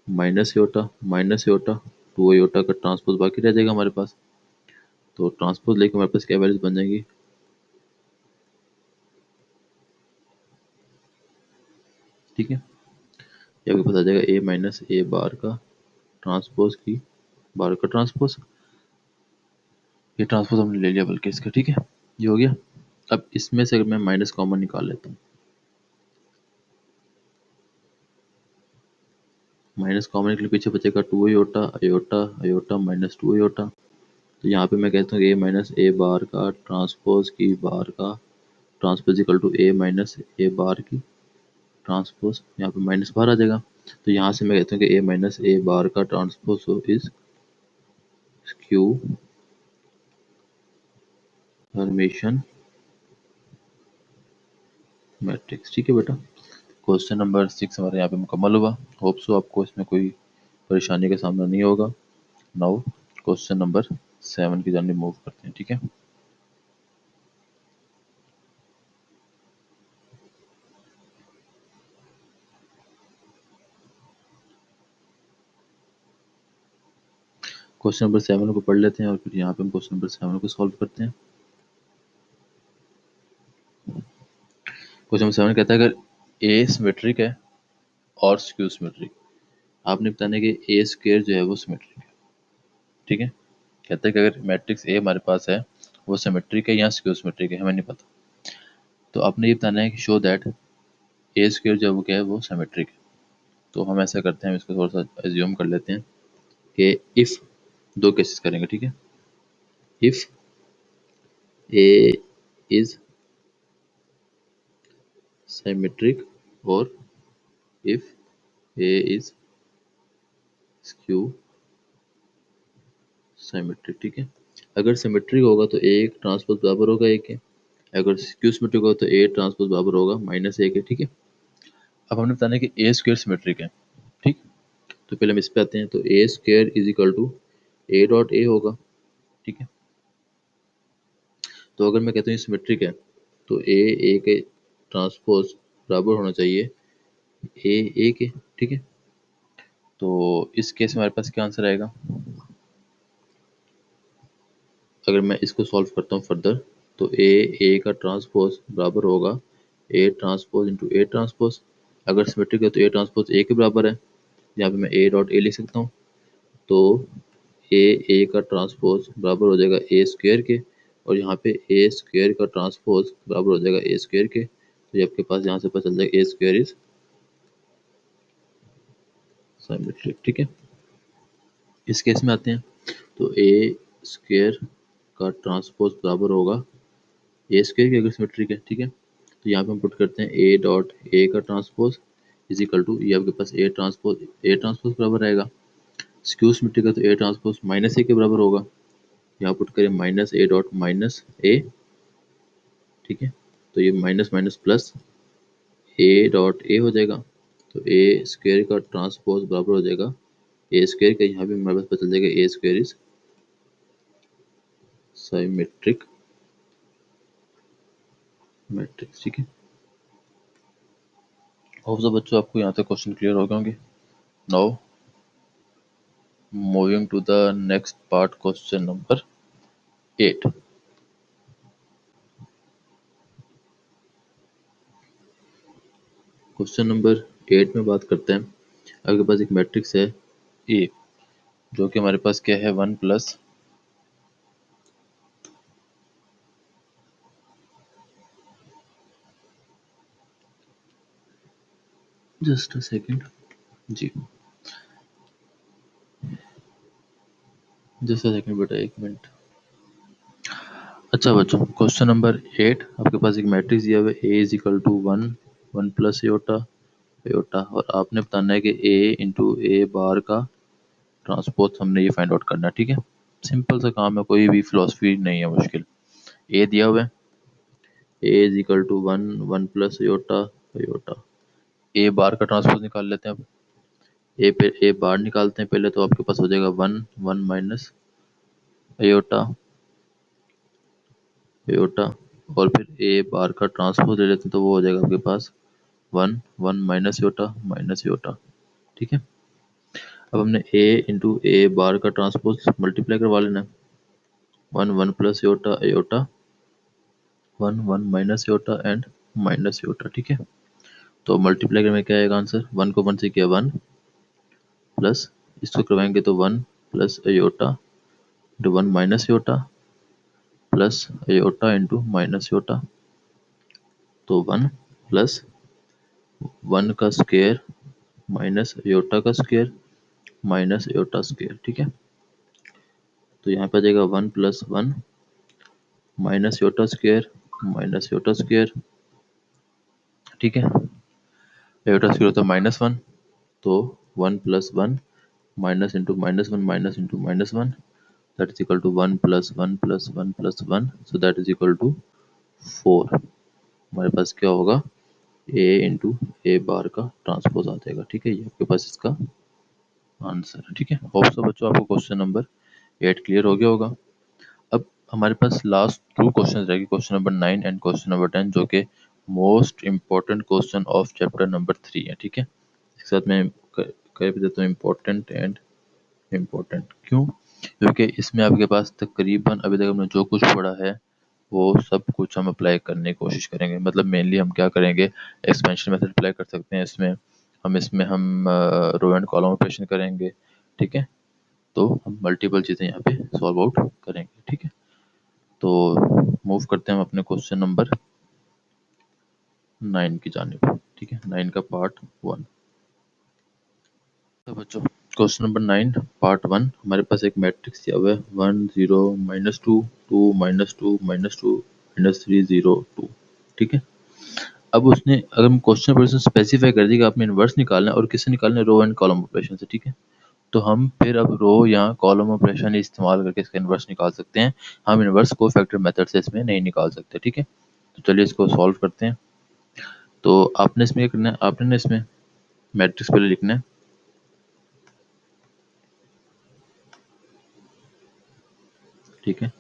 Speaker 1: माइनस अयोटा टू अयोटा का ट्रांसपोज बाकी रह जाएगा हमारे पास, तो ट्रांसपोज लेके हमारे पास क्या वैल्यूज बन जाएंगी, ठीक है, ये आपके पास आ जाएगा ए माइनस ए बार का ट्रांसपोज की बार का ट्रांसपोज, ये ट्रांसपोज हमने ले लिया बल्कि इसका। ठीक है, ये हो गया। अब इसमें से अगर मैं माइनस कॉमन निकाल लेता हूँ, माइनस कॉमन के लिए पीछे बचेगा two iota iota iota minus two iota, तो यहाँ पे मैं कहता हूँ ए माइनस ए बार का ट्रांसपोज की बार का transpose equal to A minus A bar की ट्रांसपोज, यहाँ पे माइनस बाहर आ जाएगा, तो यहाँ से मैं कहता हूँ कि ए माइनस ए बार का transpose is Q Hermitian matrix. ठीक है बेटा, क्वेश्चन नंबर 6 हमारे यहाँ पे मुकम्मल हुआ। होप सो आपको इसमें कोई परेशानी का सामना नहीं होगा। नाउ क्वेश्चन नंबर 7 की जानिब मूव करते हैं। ठीक है, क्वेश्चन नंबर 7 को पढ़ लेते हैं और फिर यहाँ पे हम क्वेश्चन नंबर 7 को सॉल्व करते हैं। क्वेश्चन नंबर 7 कहता है अगर ए सिमेट्रिक है और स्क्यू सिमेट्रिक, आपने बताना है कि ए स्क्वायर जो है वो सिमेट्रिक है। ठीक है, कहते हैं कि अगर मैट्रिक्स ए हमारे पास है वो सिमेट्रिक है या स्क्यू सिमेट्रिक है, हमें नहीं पता, तो आपने ये बताना है कि शो दैट ए स्क्वायर जो है वो क्या है, वो सिमेट्रिक है। तो हम ऐसा करते हैं, हम इसको थोड़ा सा एज्यूम कर लेते हैं कि इफ़, दो केसेस करेंगे। ठीक है, इफ़ ए इज सिमेट्रिक और if A is skew symmetric. ठीक है, अगर सिमेट्रिक होगा तो ए ट्रांसपोज बराबर होगा ए के, अगर स्क्यू सिमेट्रिक होगा तो ए ट्रांसपोज बराबर होगा माइनस ए के। ठीक है, अब हमने बताना है कि ए स्क्वायर सिमेट्रिक है। ठीक, तो पहले हम इस पे आते हैं, तो A square is equal to A dot A होगा। ठीक है, तो अगर मैं कहता हूँ सिमेट्रिक है तो ए के ट्रांसपोज बराबर होना चाहिए ए के। ठीक है, तो इस केस में हमारे पास क्या आंसर आएगा, अगर मैं इसको सॉल्व करता हूँ फर्दर, तो ए का ट्रांसपोज बराबर होगा A transpose into A transpose, अगर सिमेट्रिक है तो ए ट्रांसपोज ए के बराबर है, यहाँ पे मैं ए डॉट ए लिख सकता हूँ, तो ए का ट्रांसपोज बराबर हो जाएगा ए स्क्वायर के, और यहाँ पे ए स्क्वायर का ट्रांसपोज बराबर हो जाएगा ए स्क्वायर के, तो ये आपके पास यहाँ से पता चल जाएगा ए स्क्वायर इज सिमेट्रिक। ठीक है, इस केस में आते हैं, तो ए स्क्वायर का ट्रांसपोज बराबर होगा ए स्क्वायर की, अगर सिमेट्रिक है। ठीक है, तो यहाँ पे हम पुट करते हैं ए डॉट ए का ट्रांसपोज इज इक्वल टू, ये आपके पास ए ट्रांसपोज बराबर रहेगा, स्क्यू सिमेट्रिक है तो ए ट्रांसपोज माइनस ए के बराबर होगा, यहाँ पुट करें माइनस ए डॉट माइनस ए। ठीक है, तो ये माइनस माइनस प्लस ए डॉट ए हो जाएगा, तो ए स्क्वायर का ट्रांसपोज बराबर हो जाएगा ए स्क्वायर का, यहाँ पे हमारे पास पता चल जाएगा ए स्क्वायर इज सिमेट्रिक मैट्रिक्स। ठीक है, होप सो बच्चों आपको यहाँ तक क्वेश्चन क्लियर हो गए होंगे। Now moving to the next part, question number 8। Question number 8 में बात करते हैं, आपके पास एक मैट्रिक्स है ए, जो कि हमारे पास क्या है, one plus just a second जी, जस्ट अ सेकेंड बेटा, 1 मिनट। अच्छा बच्चों, क्वेश्चन नंबर 8 आपके पास एक मैट्रिक्स दिया हुआ है, A is equal to 1 plus iota iota, और आपने बताना है कि ए इंटू ए बार का ट्रांसपोज हमने ये फाइंड आउट करना है। ठीक है, सिंपल सा काम है, कोई भी फिलोसफी नहीं है मुश्किल। ए दिया हुआ है, A is equal to 1 plus iota iota, A bar का ट्रांसपोज निकाल लेते हैं अब। ए पे ए बार निकालते हैं पहले, तो आपके पास हो जाएगा 1 माइनस एयोटा एयोटा, और फिर ए बार का ट्रांसपोज ले लेते हैं, तो वो हो जाएगा आपके पास 1 माइनस एयोटा। ठीक है, अब हमने ए इंटू ए बार का ट्रांसपोज मल्टीप्लाई करवा लेना है। 1 plus iota aorta, 1 minus aorta and minus aorta. ठीक है, तो मल्टीप्लाई में क्या आएगा आंसर, 1 को 1 से किया 1 प्लस, इसको करवाएंगे तो 1 plus iota into 1 minus iota plus iota into minus iota, तो 1 प्लस 1 का स्क्वायर माइनस एयोटा का स्क्वायर माइनस एयोटा स्क्वायर। ठीक है, तो यहाँ पे आ जाएगा 1 plus 1 minus iota square minus iota square. ठीक है, एयोटा स्क्वायर होता है -1, तो 1 plus 1 minus into -1 minus into -1, that is equal to 1 plus 1 plus 1 plus 1, so that is equal to 4। हमारे पास क्या होगा, ए इंटू ए बार का ट्रांसपोज आ जाएगा। ठीक है, ये आपके पास इसका आंसर है। ठीक है, होप सो बच्चों आपको क्वेश्चन नंबर 8 क्लियर हो गया होगा। अब हमारे पास लास्ट 2 क्वेश्चन रहेंगे, question number 9 and question number 10, जो कि most important question of chapter number 3 है। ठीक है, इसके साथ मैं कह भी देता हूँ इम्पोर्टेंट एंड इम्पोर्टेंट, क्यों, क्योंकि इसमें आपके पास तकरीबन अभी तक हमने जो कुछ पढ़ा है वो सब कुछ हम अप्लाई करने की कोशिश करेंगे। मतलब मेनली हम क्या करेंगे, एक्सपेंशन मेथड अप्लाई कर सकते हैं इसमें, हम रो एंड कॉलम ऑपरेशन करेंगे। ठीक है, तो हम मल्टीपल चीज़ें यहाँ पे सॉल्व आउट करेंगे। ठीक है, तो मूव करते हैं हम अपने क्वेश्चन नंबर 9 की जानिब। ठीक है, 9 का पार्ट 1। तो बच्चों, क्वेश्चन नंबर 9 पार्ट 1, हमारे पास एक मैट्रिक्स दिया हुआ है 1 0 -2 2 -2 -2 -3 0 2। ठीक है, अब उसने अगर हम क्वेश्चन पर स्पेसिफाई कर दिया कि आपने इन्वर्स निकालना है और किससे निकालना है, रो एंड कॉलम ऑपरेशन से। ठीक है, तो हम फिर अब रो या कॉलम ऑपरेशन इस्तेमाल करके इसका इन्वर्स निकाल सकते हैं, हम इन्वर्स को फैक्टर मेथड से इसमें नहीं निकाल सकते। ठीक है, तो चलिए इसको सॉल्व करते हैं। तो आपने इसमें क्या करना है, आपने ना इसमें मैट्रिक्स पहले लिखना है। ठीक है,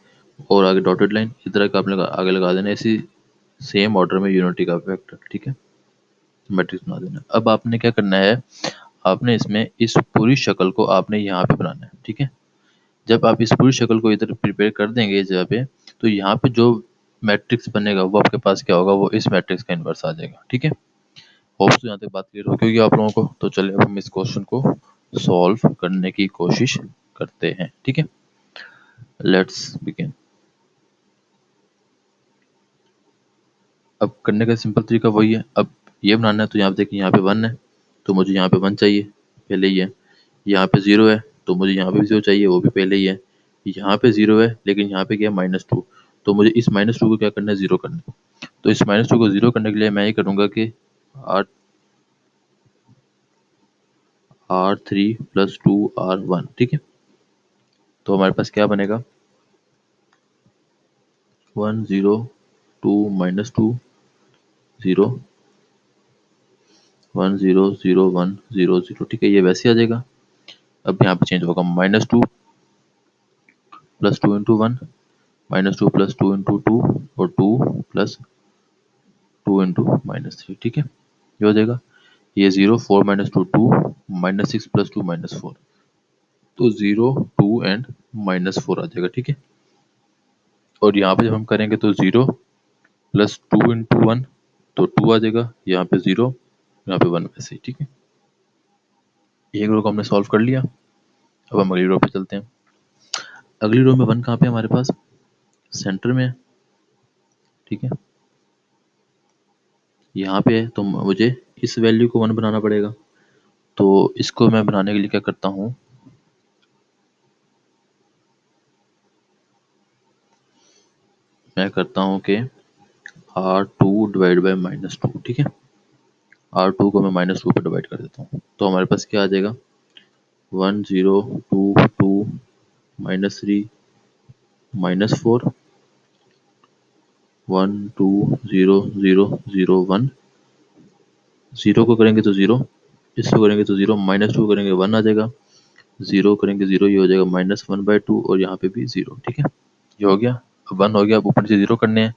Speaker 1: और आगे डॉटेड लाइन इस तरह का आपने आगे लगा देना, इसी सेम ऑर्डर में यूनिटी का फैक्टर। ठीक है, मैट्रिक्स बना देना। अब आपने क्या करना है, आपने इसमें इस पूरी शक्ल को आपने यहाँ पे बनाना है। ठीक है, जब आप इस पूरी शक्ल को इधर प्रिपेयर कर देंगे इस जगह पे, तो यहाँ पे जो मैट्रिक्स बनेगा वो आपके पास क्या होगा, वो इस मैट्रिक्स का इन्वर्स आ जाएगा। ठीक है, होप तो यहाँ तक बात क्लियर हो गई आप लोगों को। तो चलिए अब हम इस क्वेश्चन को सॉल्व करने की कोशिश करते हैं। ठीक है, लेट्स बिगिन। अब करने का सिंपल तरीका वही है, अब ये बनाना है, तो यहाँ पे देखिए, यहाँ पे 1 है तो मुझे यहाँ पे 1 चाहिए, पहले ही है। यहाँ पे 0 है तो मुझे यहाँ पे भी 0 चाहिए, वो भी पहले ही है। यहाँ पे 0 है लेकिन यहाँ पे क्या है, -2, तो मुझे इस -2 को क्या करना है, 0 करना है। तो इस -2 को 0 करने के लिए मैं ये करूँगा कि R3 + 2 R1। ठीक है, तो हमारे पास क्या बनेगा, 1 0 2 -2 0 1 0 0 1 0 0। ठीक है, ये वैसे आ जाएगा। अब यहाँ पे चेंज होगा, -2 + 2 × 1 -2 + 2 × 2 और 2 + 2 × -3। ठीक है, ये हो जाएगा, ये 0 4 -2 2 -6 + 2 -4, तो 0 2 एंड -4 आ जाएगा। ठीक है, और यहाँ पे जब हम करेंगे तो 0 + 2 × 1, तो 2 आ जाएगा, यहाँ पे 0, यहाँ पे 1 वैसे ही। ठीक है, एक रो को हमने सॉल्व कर लिया। अब हम अगली रो पे चलते हैं। अगली रो में 1 कहाँ पे हमारे पास, सेंटर में है। ठीक है, यहाँ पे है तो मुझे इस वैल्यू को 1 बनाना पड़ेगा। तो इसको मैं बनाने के लिए क्या करता हूँ, मैं करता हूँ कि R2 डिवाइड बाई -2, ठीक है। R2 को मैं -2 पे डिवाइड कर देता हूँ, तो हमारे पास क्या आ जाएगा, 1 0 2 2 -3 -4 1 2 0 0 0 1, 0 को करेंगे तो 0, इसको करेंगे तो 0, -2 करेंगे 1 आ जाएगा, 0 करेंगे 0, ये हो जाएगा -1/2, और यहाँ पे भी 0, ठीक है। ये हो गया। अब 1 हो गया, अब ऊपर से 0 करने हैं,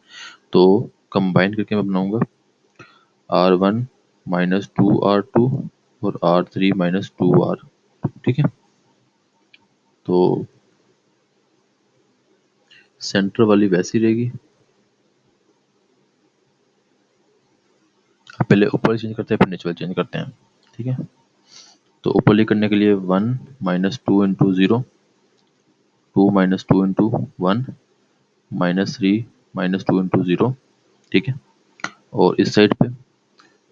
Speaker 1: तो कंबाइन करके मैं बनाऊंगा R1 -2 R2 और R3 -2 R, ठीक है। तो सेंटर वाली वैसी रहेगी। अब पहले ऊपर चेंज करते हैं, फिर नीचे वाली चेंज करते हैं, ठीक है। तो ऊपरली करने के लिए 1 -2 इंटू 0, 2 -2 इंटू 1, -3 -2 इंटू 0, ठीक है। और इस साइड पे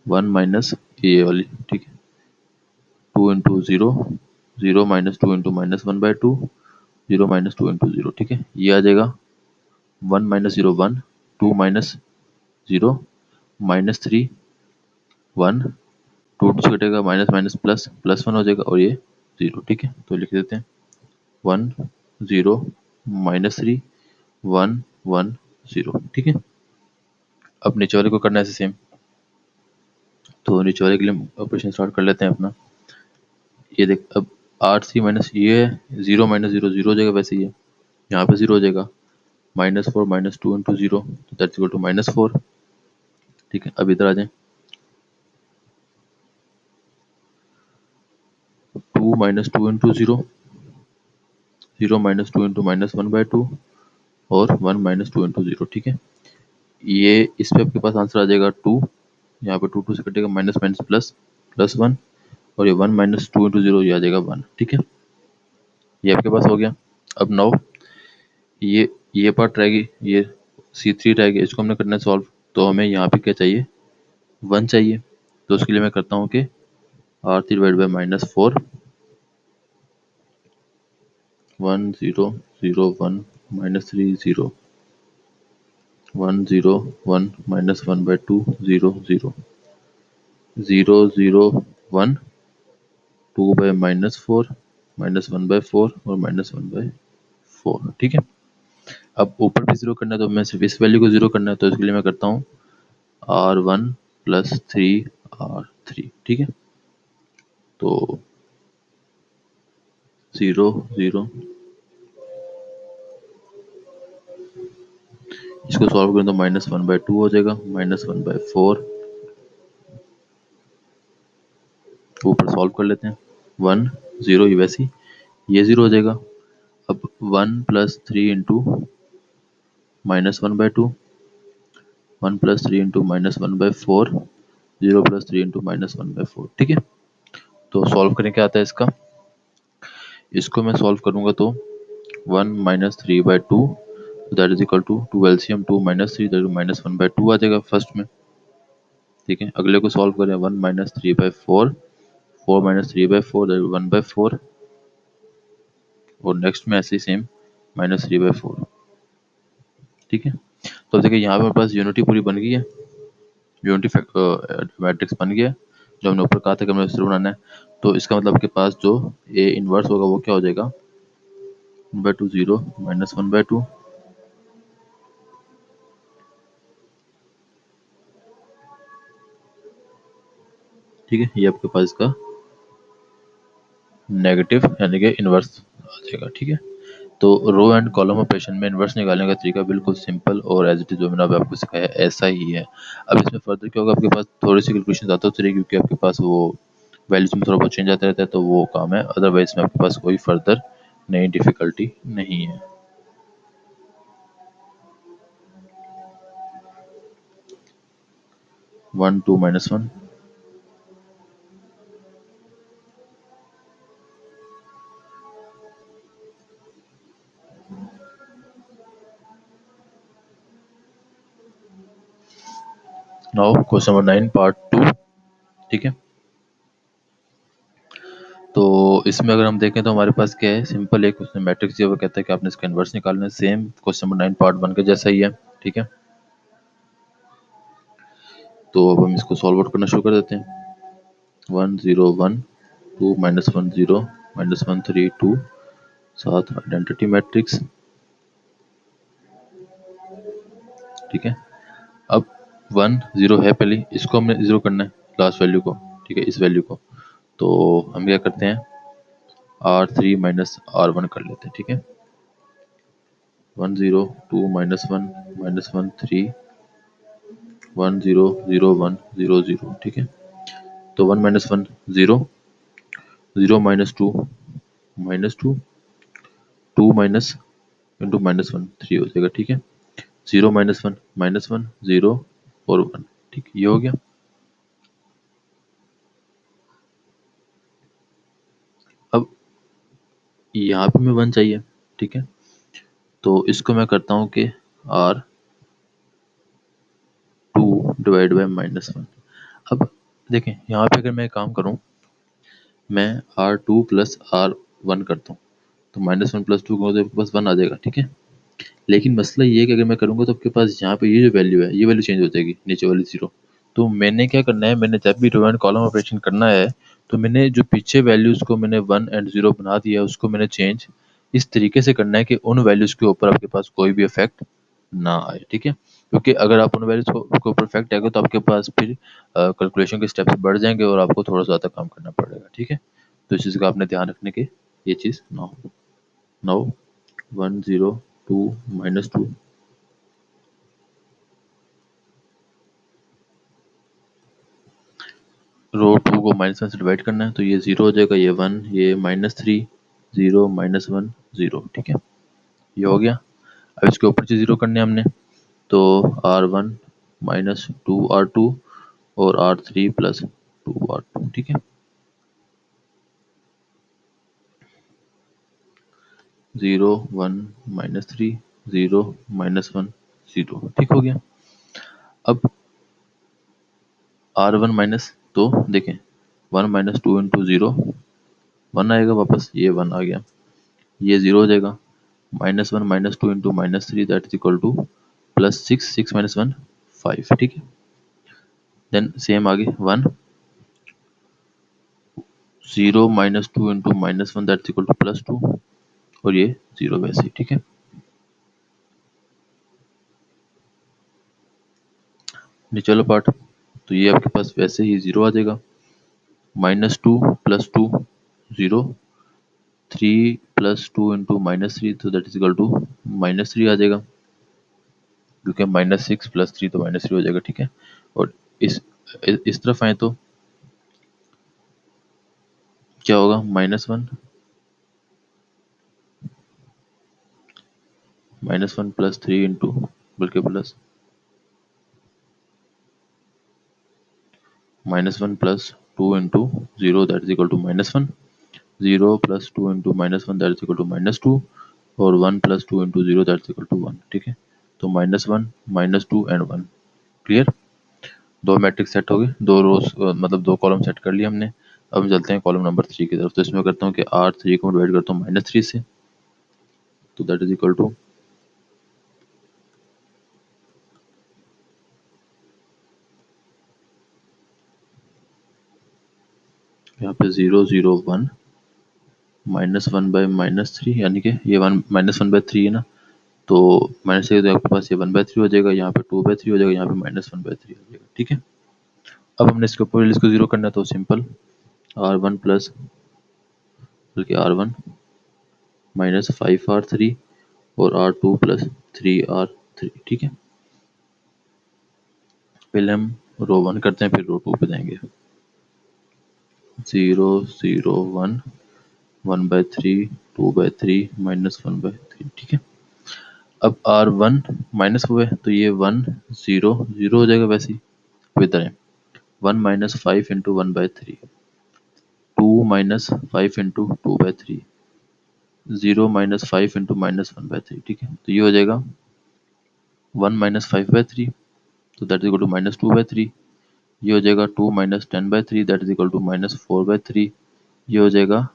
Speaker 1: 1 माइनस ये वाली, ठीक है, 2 इंटू 0, 0 -2 इंटू -1/2, 0 -2 इंटू 0, ठीक है। ये आ जाएगा 1 -0 1, 2 -0 -3 1, 2 से कटेगा, माइनस माइनस प्लस, +1 हो जाएगा, और ये 0, ठीक है। तो लिख देते हैं 1 0 -3 1 1 0, ठीक है। अब नीचे वाले को करना है ऐसे सेम, तो नीचे वाले के लिए ऑपरेशन स्टार्ट कर लेते हैं अपना। ये देख, अब R3 माइनस ये 0 -0 0 हो जाएगा, वैसे ही है, यहाँ पे 0 हो जाएगा, -4 -2 इंटू 0, तो दैट्स इक्वल टू -4, ठीक है। अब इधर आ जाए, 2 -2 इंटू 0, 0 -2 इंटू -1/2, और 1 -2 इंटू 0, ठीक है। ये इस पे आपके पास आंसर आ जाएगा 2, यहाँ पे 2 2 से कटेगा, माइनस माइनस प्लस, +1, और ये 1 -2 इंटू 0, ये आ जाएगा 1, ठीक है। ये आपके पास हो गया। अब नाउ ये पार्ट रहेगी, ये C3 रहेगी, इसको हमने करना है सॉल्व। तो हमें यहाँ पे क्या चाहिए, 1 चाहिए। तो उसके लिए मैं करता हूँ कि R3 डिवाइड बाई -4, 1 0 0 1 -3 0 1 0 1 -1/2 0 0 0 0 1 2 बाई -4 -1/4 और -1/4, ठीक है। अब ऊपर भी 0 करना है, तो मैं सिर्फ इस वैल्यू को 0 करना है, तो इसके लिए मैं करता हूँ R1 + 3 R3, ठीक है। तो 0 0, इसको सॉल्व करें तो -1/2 हो जाएगा, -1/4, ऊपर सॉल्व कर लेते हैं, 1 0, ये वैसी, ये 0 हो जाएगा। अब 1 + 3 इंटू -1/2, 1 + 3 इंटू -1/4, 0 + 3 इंटू -1/4, ठीक है। तो सॉल्व करें, क्या आता है इसका, इसको मैं सॉल्व करूंगा तो 1 -3/2, that is equal to 2 LCM 2 -3, that is -1/2 आ जाएगा फर्स्ट में, ठीक है। अगले को सॉल्व करें, 1 -3/4, 4 -3/4, दैट इज 1/4, और नेक्स्ट में ऐसे ही सेम -3/4, ठीक है। तो अब देखिए यहाँ पे हमारे पास यूनिटी पूरी बन गई है, यूनिटी मैट्रिक्स बन गया है, जो हमने ऊपर कहा था कि हमें इससे बनाना है। तो इसका मतलब आपके पास जो ए इनवर्स होगा वो क्या हो जाएगा, 1/2 0 -1/2, ठीक है। ये आपके पास इसका नेगेटिव यानी कि इनवर्स आ जाएगा, ठीक है। तो रो एंड कॉलम ऑपरेशन में इन्वर्स निकालने का तरीका बिल्कुल सिंपल और एज इट इज जो मैंने अभी आपको सिखाया ऐसा ही है। अब इसमें फर्दर क्या होगा, आपके पास थोड़ी सी कैलकुलेशन आते होती रहेगी, क्योंकि आपके पास वो वैल्यूज में थोड़ा बहुत चेंज आता रहता है, तो वो काम है, अदरवाइज में आपके पास कोई फर्दर नई डिफिकल्टी नहीं है। 1 2 -1, नाउ क्वेश्चन नंबर 9 पार्ट 2, ठीक है। तो इसमें अगर हम देखें तो हमारे पास क्या है, सिंपल एक उसने मैट्रिक्स दिया, वो कहता है कि आपने इसका इन्वर्स निकालना है, सेम क्वेश्चन नंबर 9 पार्ट 1 के जैसा ही है। ठीक है, तो अब हम इसको सॉल्व आउट करना शुरू कर देते हैं। 1 0 1 2 -1 0 -1 3 2 साथ आइडेंटिटी मैट्रिक्स। ठीक है, अब 1 0 है, पहले इसको हमने जीरो करना है, लास्ट वैल्यू को। ठीक है, इस वैल्यू को। तो हम क्या करते हैं, R3 -R1 कर लेते हैं। ठीक है, 1 0 2 -1 -1 3 1 0 0 1 0 0। ठीक है, तो 1 -1 0 0 -2 -2 2 माइनस इंटू -1 3 हो जाएगा। ठीक है, 0 -1 -1 0 और 1। ठीक, ये हो गया। अब यहाँ पे मैं 1 चाहिए। ठीक है, तो इसको मैं करता हूँ कि R2 डिवाइड बाई -1। अब देखें, यहाँ पे अगर मैं काम करूँ, मैं R2 प्लस R1 करता हूँ, तो -1 प्लस 2 करूँ तो आपके पास 1 आ जाएगा। ठीक है, लेकिन मसला ये है कि अगर मैं करूँगा तो आपके पास यहाँ पे ये जो वैल्यू है, ये वैल्यू चेंज हो जाएगी, नीचे वाली 0। तो मैंने क्या करना है, मैंने जब भी रो एंड कॉलम ऑपरेशन करना है, तो मैंने जो पीछे वैल्यूज़ को मैंने 1 एंड 0 बना दिया है, उसको मैंने चेंज इस तरीके से करना है कि उन वैल्यूज़ के ऊपर आपके पास कोई भी इफेक्ट ना आए। ठीक है, क्योंकि अगर आप उन वैल्यूज़ को ऊपर इफेक्ट आएगा तो आपके पास फिर कैलकुलेशन के स्टेप्स बढ़ जाएंगे और आपको थोड़ा ज़्यादा काम करना पड़ेगा। ठीक है, तो इस चीज़ का आपने ध्यान रखने की ये चीज़ ना हो। नाउ 1 0 2 -2, रो 2 को -1 से डिवाइड करना है, तो ये 0 हो जाएगा, ये 1, ये -3 0 -1 0। ठीक है, ये हो गया। अब इसके ऊपर से 0 करने हैं हमने, तो R1 -2 R2 और R3 प्लस 2 R2। ठीक है, 0 1 -3 0 -1 0। ठीक हो गया। अब R1 माइनस, तो देखें 1 -2 इंटू 0 1 आएगा वापस, ये 1 आ गया, ये 0 हो जाएगा। -1 -2 into -3 that is equal to +6 6 -1 5। ठीक है, देन सेम आगे 1 0 -2 into -1 that is equal to +2 और ये 0 वैसे ही। ठीक है, नीचे वाला पार्ट, तो ये आपके पास वैसे ही 0 आ जाएगा। -2 +2 0 3 +2 इंटू -3 तो दैट इज इक्वल टू -3 आ जाएगा, क्योंकि -6 +3 तो -3 हो जाएगा। ठीक है, और इस इस तरफ आए तो क्या होगा, -1 -1 +3 इंटू, बल्कि plus -1 +2 into 0 that is equal to -1 0 +2 into -1 that is equal to -2 और 1 +2 into 0 that is equal to 1। ठीक है, तो -1 -2 एंड 1। क्लियर, दो मैट्रिक्स सेट हो गए, दो रोज मतलब दो कॉलम सेट कर लिए हमने। अब हम चलते हैं कॉलम नंबर 3 की तरफ। तो इसमें करता हूँ कि R3 को डिवाइड करता हूँ -3 से, तो दैट इज इक्वल टू यहाँ पे 0 0 1 -1/-3, यानी कि ये 1 -1/3 है ना, तो माइनस से तो आपके पास ये 1/3 हो जाएगा, यहाँ पे 2/3 हो जाएगा, यहाँ पे -1/3 हो जाएगा। ठीक है, अब हमने इसके ऊपर इसको 0 करना है, तो सिंपल R1 प्लस, बल्कि R1 -5R3 और R2 प्लस 3R3। ठीक है, पहले हम रो 1 करते हैं, फिर रो 2 पे जाएंगे। 0 0 1 1/3 2/3 -1/3। ठीक है, अब R1 माइनस हुआ है, तो ये 1 0 0 हो जाएगा वैसे ही। अब इधर है 1 -5 इंटू 1/3 2 -5 इंटू 2/3 0 -5 इंटू -1/3। ठीक है, तो ये हो जाएगा 1 -5/3, तो दैट इज इक्वल टू -2/3 ये हो जाएगा 2 - 10/3 दैट इज इक्वल टू -4/3। ये हो जाएगा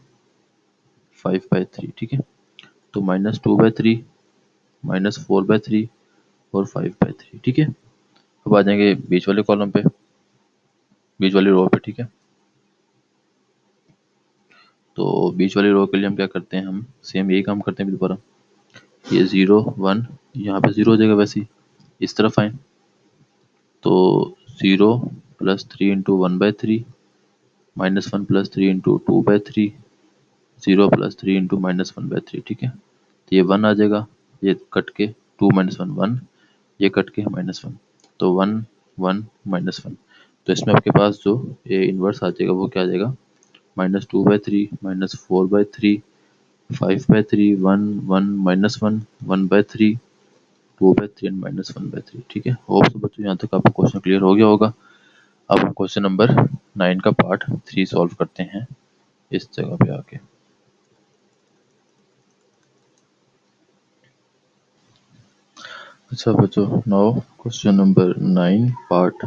Speaker 1: 5/3। ठीक है, तो -2/3, -4/3 और 5/3। ठीक है, अब आ जाएंगे बीच वाले कॉलम पे, बीच वाली रो पे। ठीक है, तो बीच वाली रो के लिए हम क्या करते हैं, हम सेम यही काम करते हैं दोबारा। ये 0 1 यहाँ पे 0 हो जाएगा, वैसे ही इस तरफ आए तो 0 + 3 × 1/3 -1 + 3 × 2/3 0 + 3 × -1/3। ठीक है, तो ये 1 आ जाएगा, ये कट के 2 - 1 1, ये कट के -1, तो 1 1 -1। तो इसमें आपके पास जो ये इन्वर्स आ जाएगा वो क्या आ जाएगा, -2/3 -4/3 5/3 1 1 -1 1/3 2/3 एंड -1/3। ठीक है, होप सो बच्चों यहाँ तक आपको क्वेश्चन क्लियर हो गया होगा। अब हम क्वेश्चन नंबर 9 का पार्ट 3 सॉल्व करते हैं इस जगह पे आके। अच्छा बच्चों, नाउ क्वेश्चन नंबर 9 पार्ट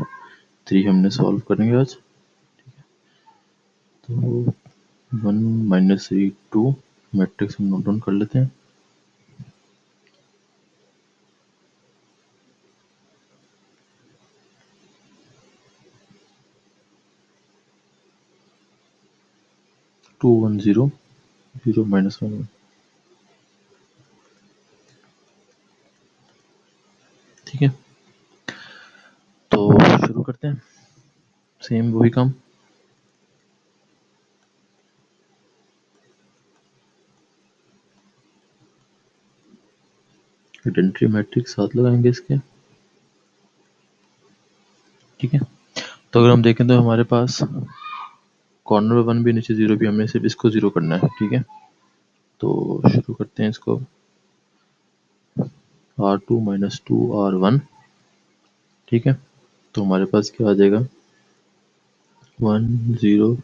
Speaker 1: 3 हमने सॉल्व करेंगे आज। तो 1 - 3 2 मैट्रिक्स हम नोट डाउन कर लेते हैं। टू 1 0 0 -1 1। ठीक है, तो शुरू करते हैं सेम वही काम। आइडेंटिटी मैट्रिक्स साथ लगाएंगे इसके। ठीक है, तो अगर हम देखें तो हमारे पास कॉर्नर पे 1 भी नीचे 0 भी, हमने सिर्फ इसको 0 करना है। ठीक है, तो शुरू करते हैं इसको। R2 - 2 R1। ठीक है, तो हमारे पास क्या आ जाएगा, 1 0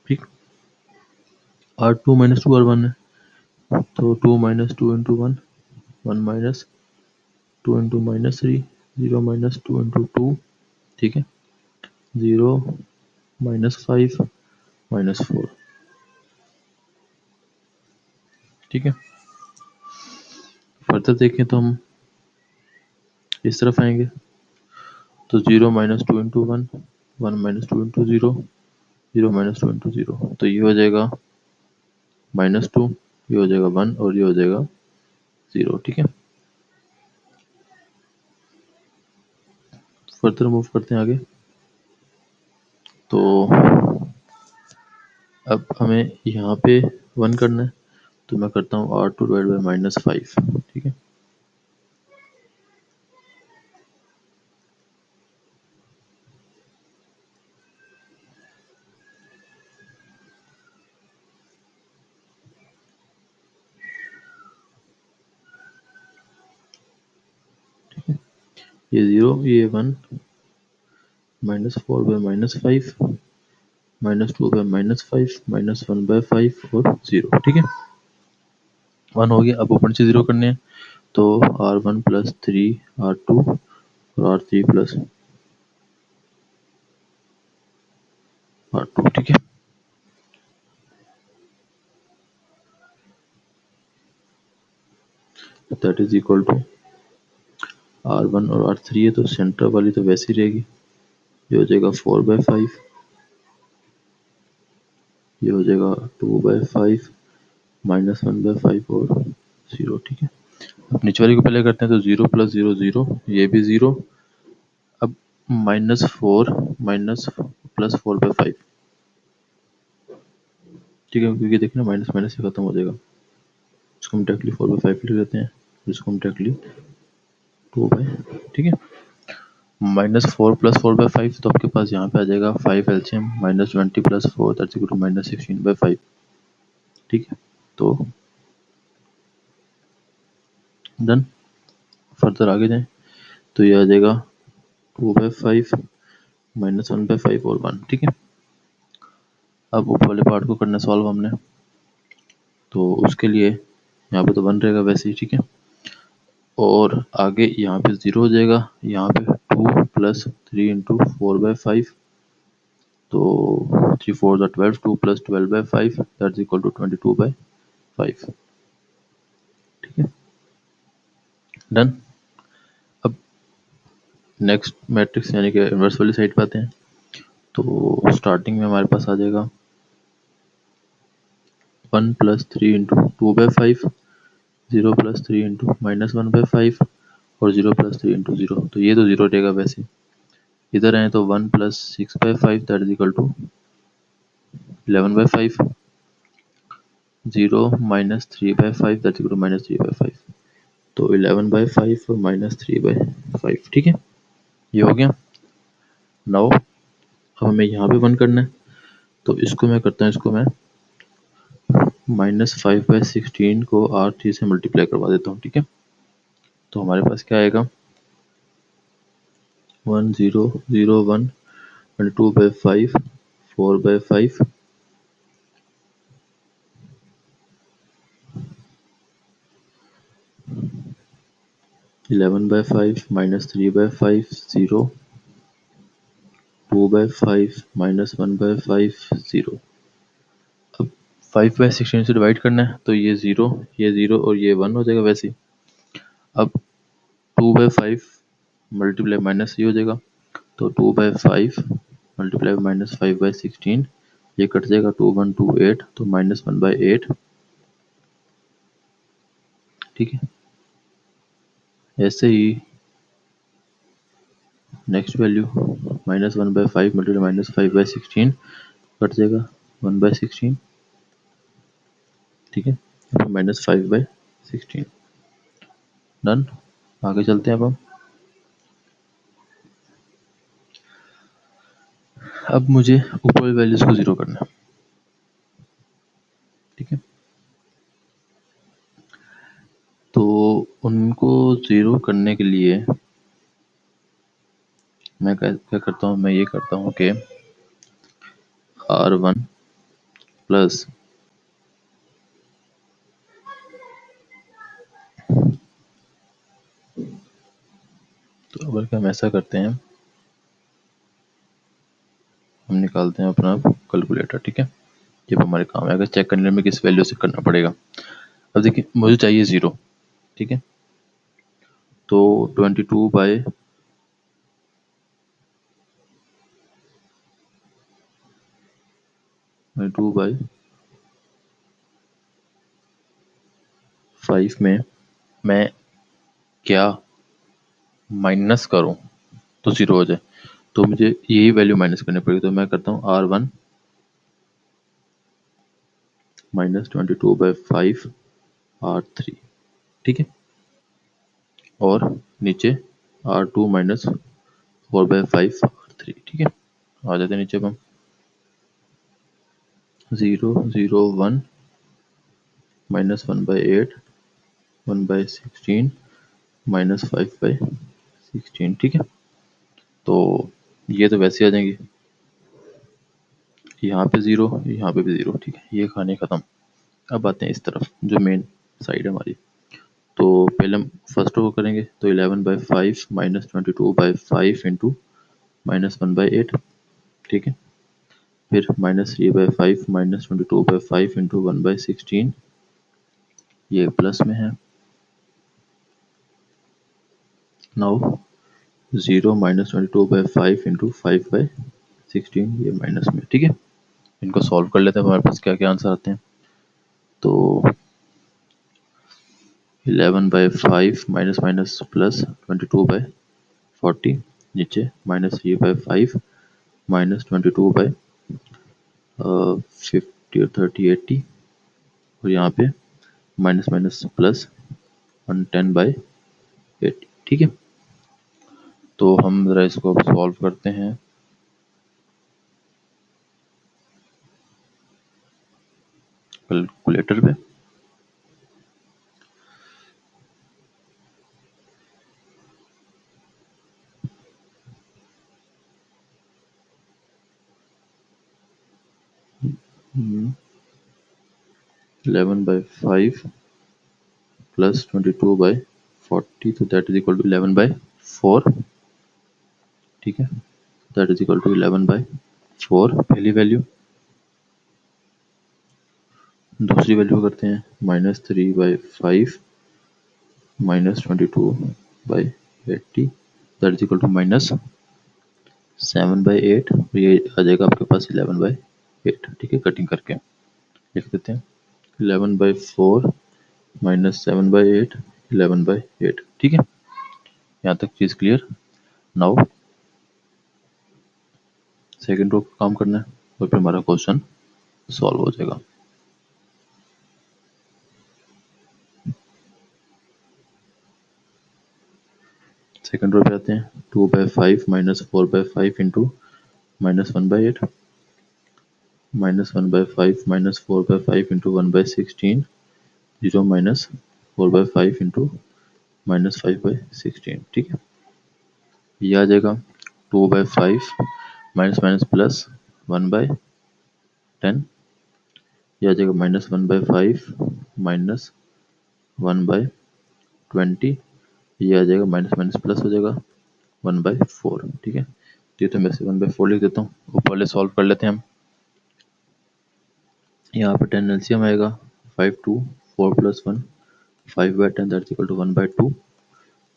Speaker 1: ठीक। R2 - 2 R1 है, तो 2 - 2 × 1 1 - 2 × -3 0 - 2 × 2। ठीक है, 0 -5 -4। ठीक है, फर्दर देखें तो हम इस तरफ आएंगे तो 0 - 2 × 1 1 - 2 × 0 0 - 2 × 0, तो ये हो जाएगा -2, ये हो जाएगा 1 और ये हो जाएगा 0। ठीक है, फर्दर मूव करते हैं आगे। तो अब हमें यहाँ पे 1 करना है, तो मैं करता हूँ R2 / -5। ठीक है, ये 0 ये 1 -4 / -5 -2 / -5 -1/5 और 0। ठीक है, 1 हो गया। अब ऊपर से 0 करने हैं, तो R1 + 3 R2 और R3 + R2। ठीक है, that is equal to R1 और R3 है, तो सेंटर वाली तो वैसी रहेगी, ये हो जाएगा 4/5, ये हो जाएगा 2/5 -1/5 और 0। ठीक है, अब नीचे वाली को पहले करते हैं, तो 0 + 0 0, ये भी 0। अब -4 +4/5। ठीक है, क्योंकि देखिए ना माइनस माइनस से खत्म हो जाएगा, इसको हम डायरेक्टली 4/5 लिख देते हैं, इसको हम डायरेक्टली 2/। ठीक है, -4 + 4/5, तो आपके पास यहाँ पे आ जाएगा 5 LCM -20 + 4 दैट्स इक्वल टू -16/5। ठीक है, तो डन। फर्दर आगे जाएं तो ये आ जाएगा 2/5 -1/5 और 1। ठीक है, अब ऊपर वाले पार्ट को करना सॉल्व हमने, तो उसके लिए यहाँ पे तो 1 रहेगा वैसे ही, ठीक है। और आगे यहाँ पे 0 हो जाएगा, यहाँ पे 2 प्लस 3 इंटू 4/5, तो 3 4 ज़ा 12, 2 plus 12/5 that is equal to 22/5, ठीक है, डन। अब नेक्स्ट मैट्रिक्स यानी कि इन्वर्स वाली साइड पे आते हैं। तो स्टार्टिंग में हमारे पास आ जाएगा 1 प्लस 3 इंटू 2/5, 0 प्लस 3 इंटू -1/5 और 0 प्लस 3 इंटू 0, तो ये तो 0 रहेगा वैसे। इधर आए तो 1 plus 6/5 that is equal to 11/5, 0 minus 3/5 that is equal to -3/5, तो 11/5 और -3/5, ठीक है, ये हो गया। नाउ अब हमें यहाँ पे 1 करना है, तो इसको मैं करता हूँ, इसको मैं -5/16 को R3 से मल्टीप्लाई करवा देता हूँ, ठीक है। तो हमारे पास क्या आएगा, 1 0 0 1 and 2/5 4/5 11/5 -3/5 0 2/5 -1/5 0। अब 5/16 से डिवाइड करना है, तो ये 0 और ये 1 हो जाएगा वैसे ही। अब 2/5 मल्टीप्लाई माइनस ये हो जाएगा, तो 2/5 मल्टीप्लाई -5/16, ये कट जाएगा, 2 1 2 8, तो -1/8, ठीक है। ऐसे ही नेक्स्ट वैल्यू -1/5 मल्टीप्लाई -5/16 कट जाएगा 1/16, ठीक है, -5/16, डन। आगे चलते हैं। अब मुझे ऊपर वाली वैल्यूज को 0 करना है, ठीक है। तो उनको 0 करने के लिए मैं क्या करता हूँ, मैं ये करता हूँ कि R1 प्लस तो अगर हम ऐसा करते हैं, हम निकालते हैं अपना कैलकुलेटर, ठीक है, जब हमारे काम आएगा चेक करने में किस वैल्यू से करना पड़ेगा। अब देखिए मुझे चाहिए 0, ठीक है, तो 22/5 में मैं क्या माइनस करूं तो 0 हो जाए, तो मुझे यही वैल्यू माइनस करनी पड़ेगी। तो मैं करता हूँ R1 -22/5 R3, ठीक है, और नीचे R2 -4/5 R3, ठीक है। आ जाते हैं नीचे हम 0 0 1 -1/8 1/16 -5/16, ठीक है। तो ये तो वैसे आ जाएंगे, यहाँ पे 0 यहाँ पे भी 0, ठीक है, ये कहानी ख़त्म। अब आते हैं इस तरफ जो मेन साइड है हमारी। तो पहले हम फर्स्ट रो करेंगे, तो 11/5 -22/5 इंटू -1/8, ठीक है। फिर -3/5 -22/5 इंटू 1/16, ये प्लस में है। नाउ 0 -22/5 इंटू 5/16, ये माइनस में, ठीक है। इनको सॉल्व कर लेते हैं, हमारे पास क्या क्या आंसर आते हैं। तो 11/5 माइनस माइनस प्लस 22/40, नीचे -3/5 -22/50 और 30 80, और यहाँ पे माइनस माइनस प्लस 110/80, ठीक है। तो हम ज़रा इसको अब सॉल्व करते हैं कैलकुलेटर पे। 11/5 प्लस 22/40, तो दैट इज इक्वल टू 11/4। ठीक है, दैट इज इक्वल टू 11/4 पहली वैल्यू। दूसरी वैल्यू करते हैं -3/5 -22/80, दैट इज इक्वल टू -7/8। ये आ जाएगा आपके पास 11/8। ठीक है, कटिंग करके लिख देते हैं 11/4 -7/8 11/8। ठीक है, यहाँ तक चीज़ क्लियर। नाउ सेकेंड रो काम करना है और फिर हमारा क्वेश्चन सॉल्व हो जाएगा। सेकेंड रो पे आते हैं, 2/5 -4/5 इंटू -1/8 -1/5 -4/5 इंटू 1/16 0 -4/5 इंटू -5/16। ठीक है, ये आ जाएगा 2/5 माइनस माइनस प्लस 1/10, ये आ जाएगा -1/5 माइनस 1/20, ये आ जाएगा माइनस माइनस प्लस हो जाएगा 1/4। ठीक है, तो ये तो मैं से 1/4 लिख देता हूँ। ऊपर वाले सॉल्व कर लेते हैं हम। यहाँ पे 10 एलसीएम आएगा, 5 2 4 प्लस 1 5/10 दैट इक्वल टू 1/2।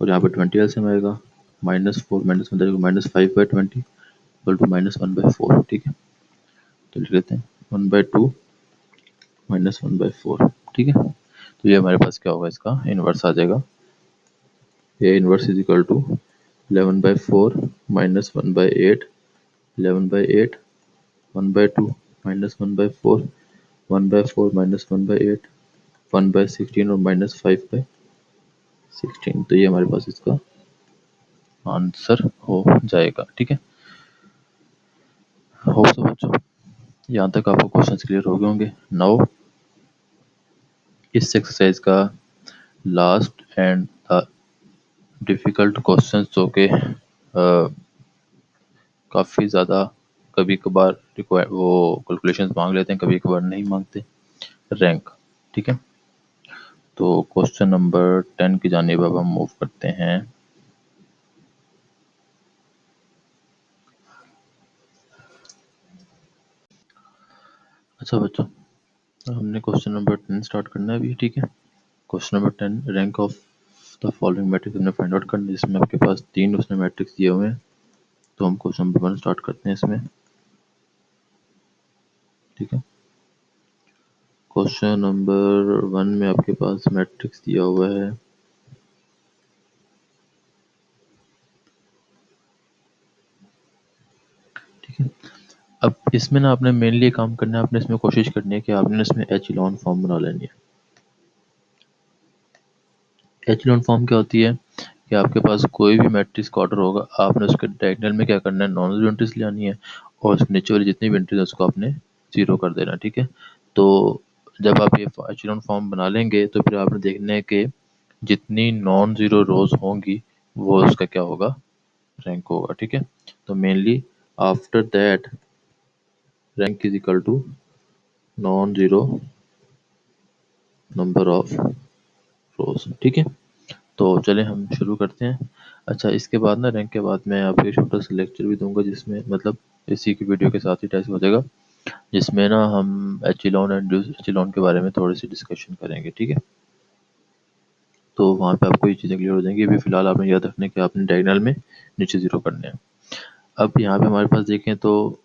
Speaker 1: और यहाँ पे 20 एलसीएम आएगा, -4 -1 दैट -5/20 इक्वल टू -1/4। ठीक है, तो लिख लेते हैं 1/2 -1/4। ठीक है, तो ये हमारे पास क्या होगा, इसका इन्वर्स आ जाएगा। ये इन्वर्स इज इक्वल टू 11/4 -1/8 11/8 1/2 -1/4 1/4 -1/8 1/16 और -5/16। तो ये हमारे पास इसका आंसर हो जाएगा। ठीक है, होप सो बच्चों यहाँ तक आपको क्वेश्चन क्लियर हो गए होंगे। नाउ इस एक्सरसाइज का last and the difficult question जो कि काफ़ी ज़्यादा कभी कभार रिक्वायर वो कैलकुलेशंस मांग लेते हैं, कभी कभार नहीं मांगते, रैंक। ठीक है, तो क्वेश्चन नंबर 10 की जानिब अब हम मूव करते हैं। अच्छा बच्चों, हमने क्वेश्चन नंबर 10 स्टार्ट करना है अभी। ठीक है, question number 10, rank of the following matrix हमने फाइंड आउट करना है, जिसमें आपके पास 3 उसने मैट्रिक्स दिए हुए हैं। तो हम क्वेश्चन नंबर 1 स्टार्ट करते हैं इसमें। ठीक है, क्वेश्चन नंबर 1 में आपके पास मैट्रिक्स दिया हुआ है ठीक है, अब इसमें ना आपने मेनली काम करना है, आपने इसमें कोशिश करनी है कि आपने इसमें एचेलॉन फॉर्म बना लेनी है। एचेलॉन फॉर्म क्या होती है कि आपके पास कोई भी मैट्रिक्स का ऑर्डर होगा, आपने उसके डायगोनल में क्या करना है, नॉन जीरो एंट्रीज ले आनी है और उसके नीचे वाली जितनी भी एंट्रीज है उसको आपने जीरो कर देना। ठीक है, तो जब आप ये एचेलॉन फॉर्म बना लेंगे तो फिर आपने देखना है कि जितनी नॉन जीरो रोज होंगी वो उसका क्या होगा, रैंक होगा। ठीक है, तो mainly after that rank is equal to non zero number of rows. ठीक है, तो चलें हम शुरू करते हैं। अच्छा, इसके बाद ना रैंक के बाद मैं आपको एक छोटा सा लेक्चर भी दूंगा, जिसमें मतलब इसी की वीडियो के साथ ही टेस्ट हो जाएगा, जिसमें ना हम एचिलॉन एंड एचिलॉन के बारे में थोड़ी सी डिस्कशन करेंगे। ठीक है, तो वहाँ पे आपको ये चीज़ें क्लियर हो जाएंगी। अभी फिलहाल आपने याद रखना है कि आपने डायगोनल में नीचे जीरो करने हैं। अब यहाँ पे हमारे पास देखें तो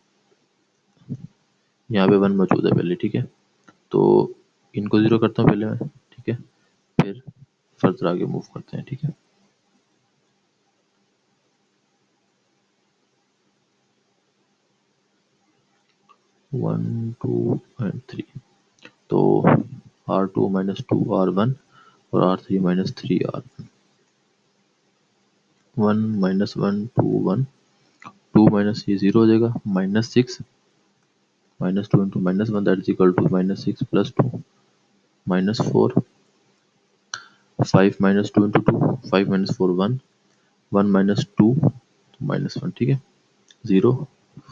Speaker 1: यहाँ पे 1 मौजूद है पहले। ठीक है, तो इनको ज़ीरो करता हूँ पहले मैं। ठीक है, फिर फर्दर आगे मूव करते हैं। ठीक है, 1 2 एंड 3, तो R2 -2 R1 और R3 -3 R1। 1 -1 2 1, 2 माइनस ये जीरो हो जाएगा, -6 -2 into -1 that is equal to -6 plus 2 -4, 5 -2 into 2 5 -4 1, 1 -2 -1। ठीक है, 0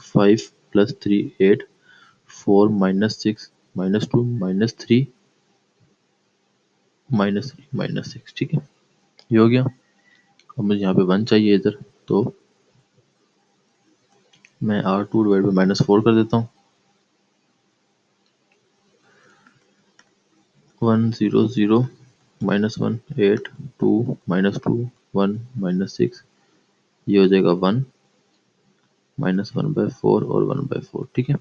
Speaker 1: 5 प्लस 3 8, 4 -6 -2 -3 -3 -6, ठीक है, ये हो गया। अब मुझे यहाँ पे 1 चाहिए इधर, तो मैं R2 डिवाइड बाई -4 कर देता हूँ। 1 0 0 -1 8 2 -2 1 -6, ये हो जाएगा 1 -1/4 और 1/4, ठीक है।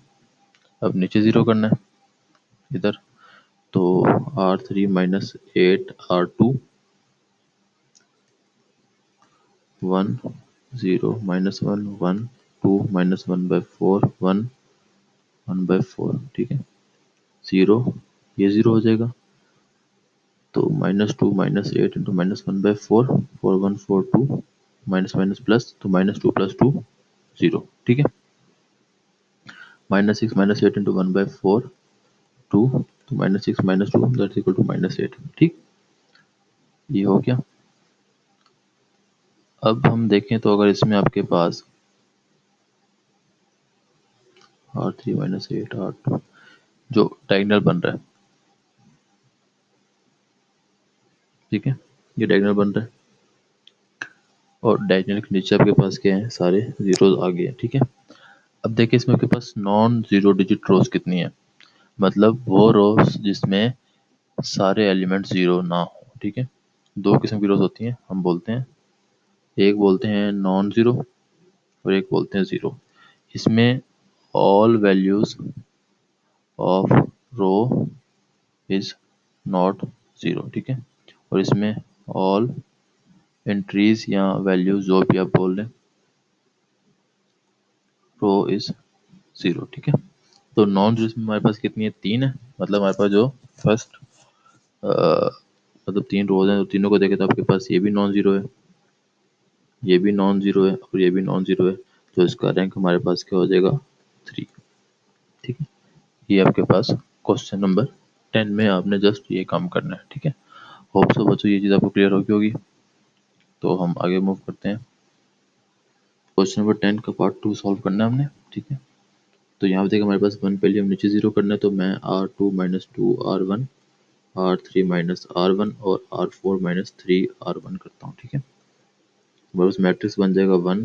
Speaker 1: अब नीचे 0 करना है इधर, तो R3 -8 R2 1 0 -1 1 2 -1/4 1 1/4, ठीक है, 0, ये 0 हो जाएगा, तो -2 -8 इंटू -1/4 4 1 4 2 माइनस माइनस प्लस, तो -2 + 2 0, ठीक है। -6 -8 इंटू 1/4 2, तो -6 -2 दैट्स इक्वल टू -8, ठीक, ये हो गया। अब हम देखें तो अगर इसमें आपके पास R3 -8 R2 जो डायगोनल बन रहा है, ठीक है, ये डायगोनल बन रहा है, और डायगोनल के नीचे आपके पास क्या है, सारे जीरोस आ गए हैं, ठीक है। अब देखिए इसमें आपके पास नॉन जीरो डिजिट रोज कितनी है, मतलब वो रोज जिसमें सारे एलिमेंट जीरो ना हो, ठीक है। दो किस्म की रोज होती हैं, हम बोलते हैं, एक बोलते हैं नॉन जीरो और एक बोलते हैं जीरो। इसमें all values of row is not zero, ठीक है, और इसमें ऑल एंट्रीज या वैल्यूज जो भी आप बोल रहे हैं, रो इज जीरो, ठीक है। तो नॉन जीरो में हमारे पास कितनी है, 3 है, मतलब हमारे पास जो फर्स्ट मतलब 3 रोज हैं, तो तीनों को देखें तो आपके पास ये भी नॉन जीरो है, ये भी नॉन जीरो है और ये भी नॉन जीरो है, तो इसका रैंक हमारे पास क्या हो जाएगा, 3, ठीक है। ये आपके पास क्वेश्चन नंबर 10 में आपने जस्ट ये काम करना है, ठीक है। होप सो बच्चों ये चीज़ आपको क्लियर होगी। तो हम आगे मूव करते हैं, क्वेश्चन नंबर 10 का पार्ट 2 सॉल्व करना है हमने, ठीक है। तो यहाँ पे देखिए हमारे पास 1 पहले हम नीचे 0 करना है, तो मैं R2 -2 R1 R3 -R1 और R4 -3 R1 करता हूँ, ठीक है। बस मैट्रिक्स बन जाएगा 1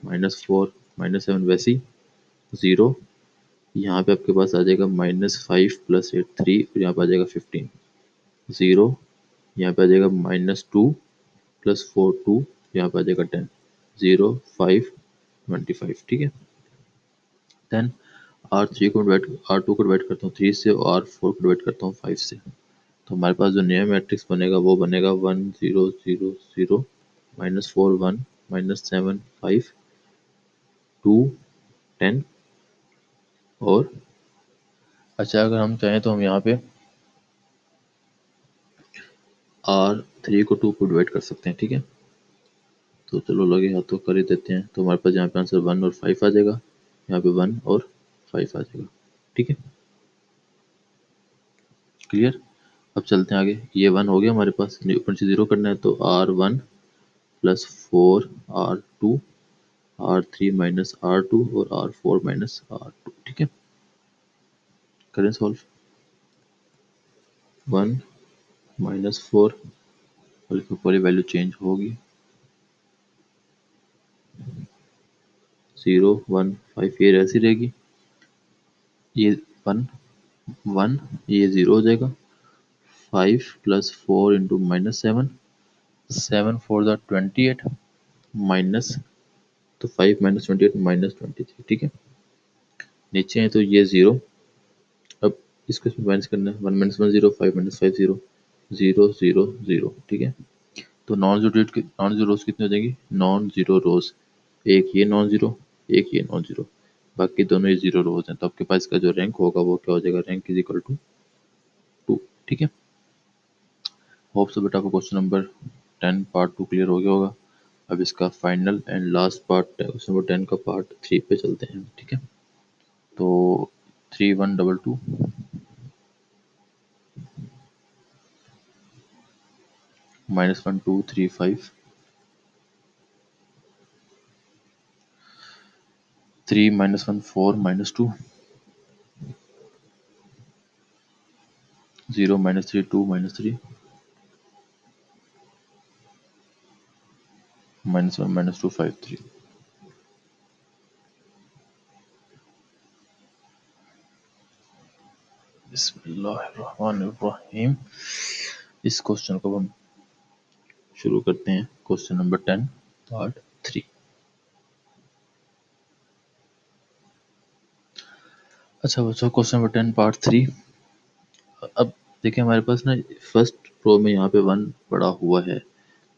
Speaker 1: -4 -7 वैसे ही 0, यहाँ पे आपके पास आ जाएगा -5 + 8 3 और यहाँ पे आ जाएगा 15 0, यहाँ पे आ जाएगा -2 + 4 2, यहाँ पे आ जाएगा 10 0 5 25, ठीक है। देन R2 को डिवाइड करता हूँ 3 से और R4 को डिवाइड करता हूँ 5 से, तो हमारे पास जो नया मैट्रिक्स बनेगा वो बनेगा 1 0 0 0 -4 1 -7 5 2 10, और अच्छा अगर हम चाहें तो हम यहाँ पे R3 को 2 को डिवाइड कर सकते हैं, ठीक है। तो चलो लगे हाथ तो कर ही देते हैं, तो हमारे पास यहाँ पे आंसर 1 और 5 आ जाएगा, यहाँ पे 1 और 5 आ जाएगा, ठीक है, क्लियर। अब चलते हैं आगे, ये 1 हो गया हमारे पास, ऊपर से 0 करना है, तो R1 + 4 R2 R3 -R2 और R4 -R2, ठीक है। करें सॉल्व, 1 -4 और इसमें पूरी वैल्यू चेंज होगी, 0 1 5 ये ऐसी रहेगी, ये 1 1 ये 0 हो जाएगा, 5 + 4 इंटू -7 7 4 ज़ा 28 माइनस, तो 5 -28 -23, ठीक है। नीचे है तो ये 0, अब इसको इसमें माइनस करना है, 1 - 1 0 5 - 5 0 0 0 0, ठीक है। तो नॉन जीरो रोज कितनी हो जाएगी, नॉन जीरो रोज, एक ये नॉन जीरो, एक ये नॉन जीरो, बाकी दोनों ये जीरो रोज हैं, तो आपके पास इसका जो रैंक होगा वो क्या हो जाएगा, रैंक इज इक्वल टू 2, ठीक है। होप सो बेटा आपको क्वेश्चन नंबर 10 पार्ट 2 क्लियर हो गया होगा। अब इसका final and last part question number 10 का पार्ट 3 पे चलते हैं, ठीक है। तो 3 1 2 2 -1 2 3 5 3 -1 4 -2 0 -3 2 -3 -1 -2 5 3। बिस्मिल्लाहिर्रहमानिर्रहीम। इस क्वेश्चन को हम शुरू करते हैं। Question number 10 part 3। अच्छा बच्चों, क्वेश्चन नंबर 10 पार्ट 3। अब देखिए हमारे पास ना फर्स्ट रो में यहाँ पे 1 पड़ा हुआ है,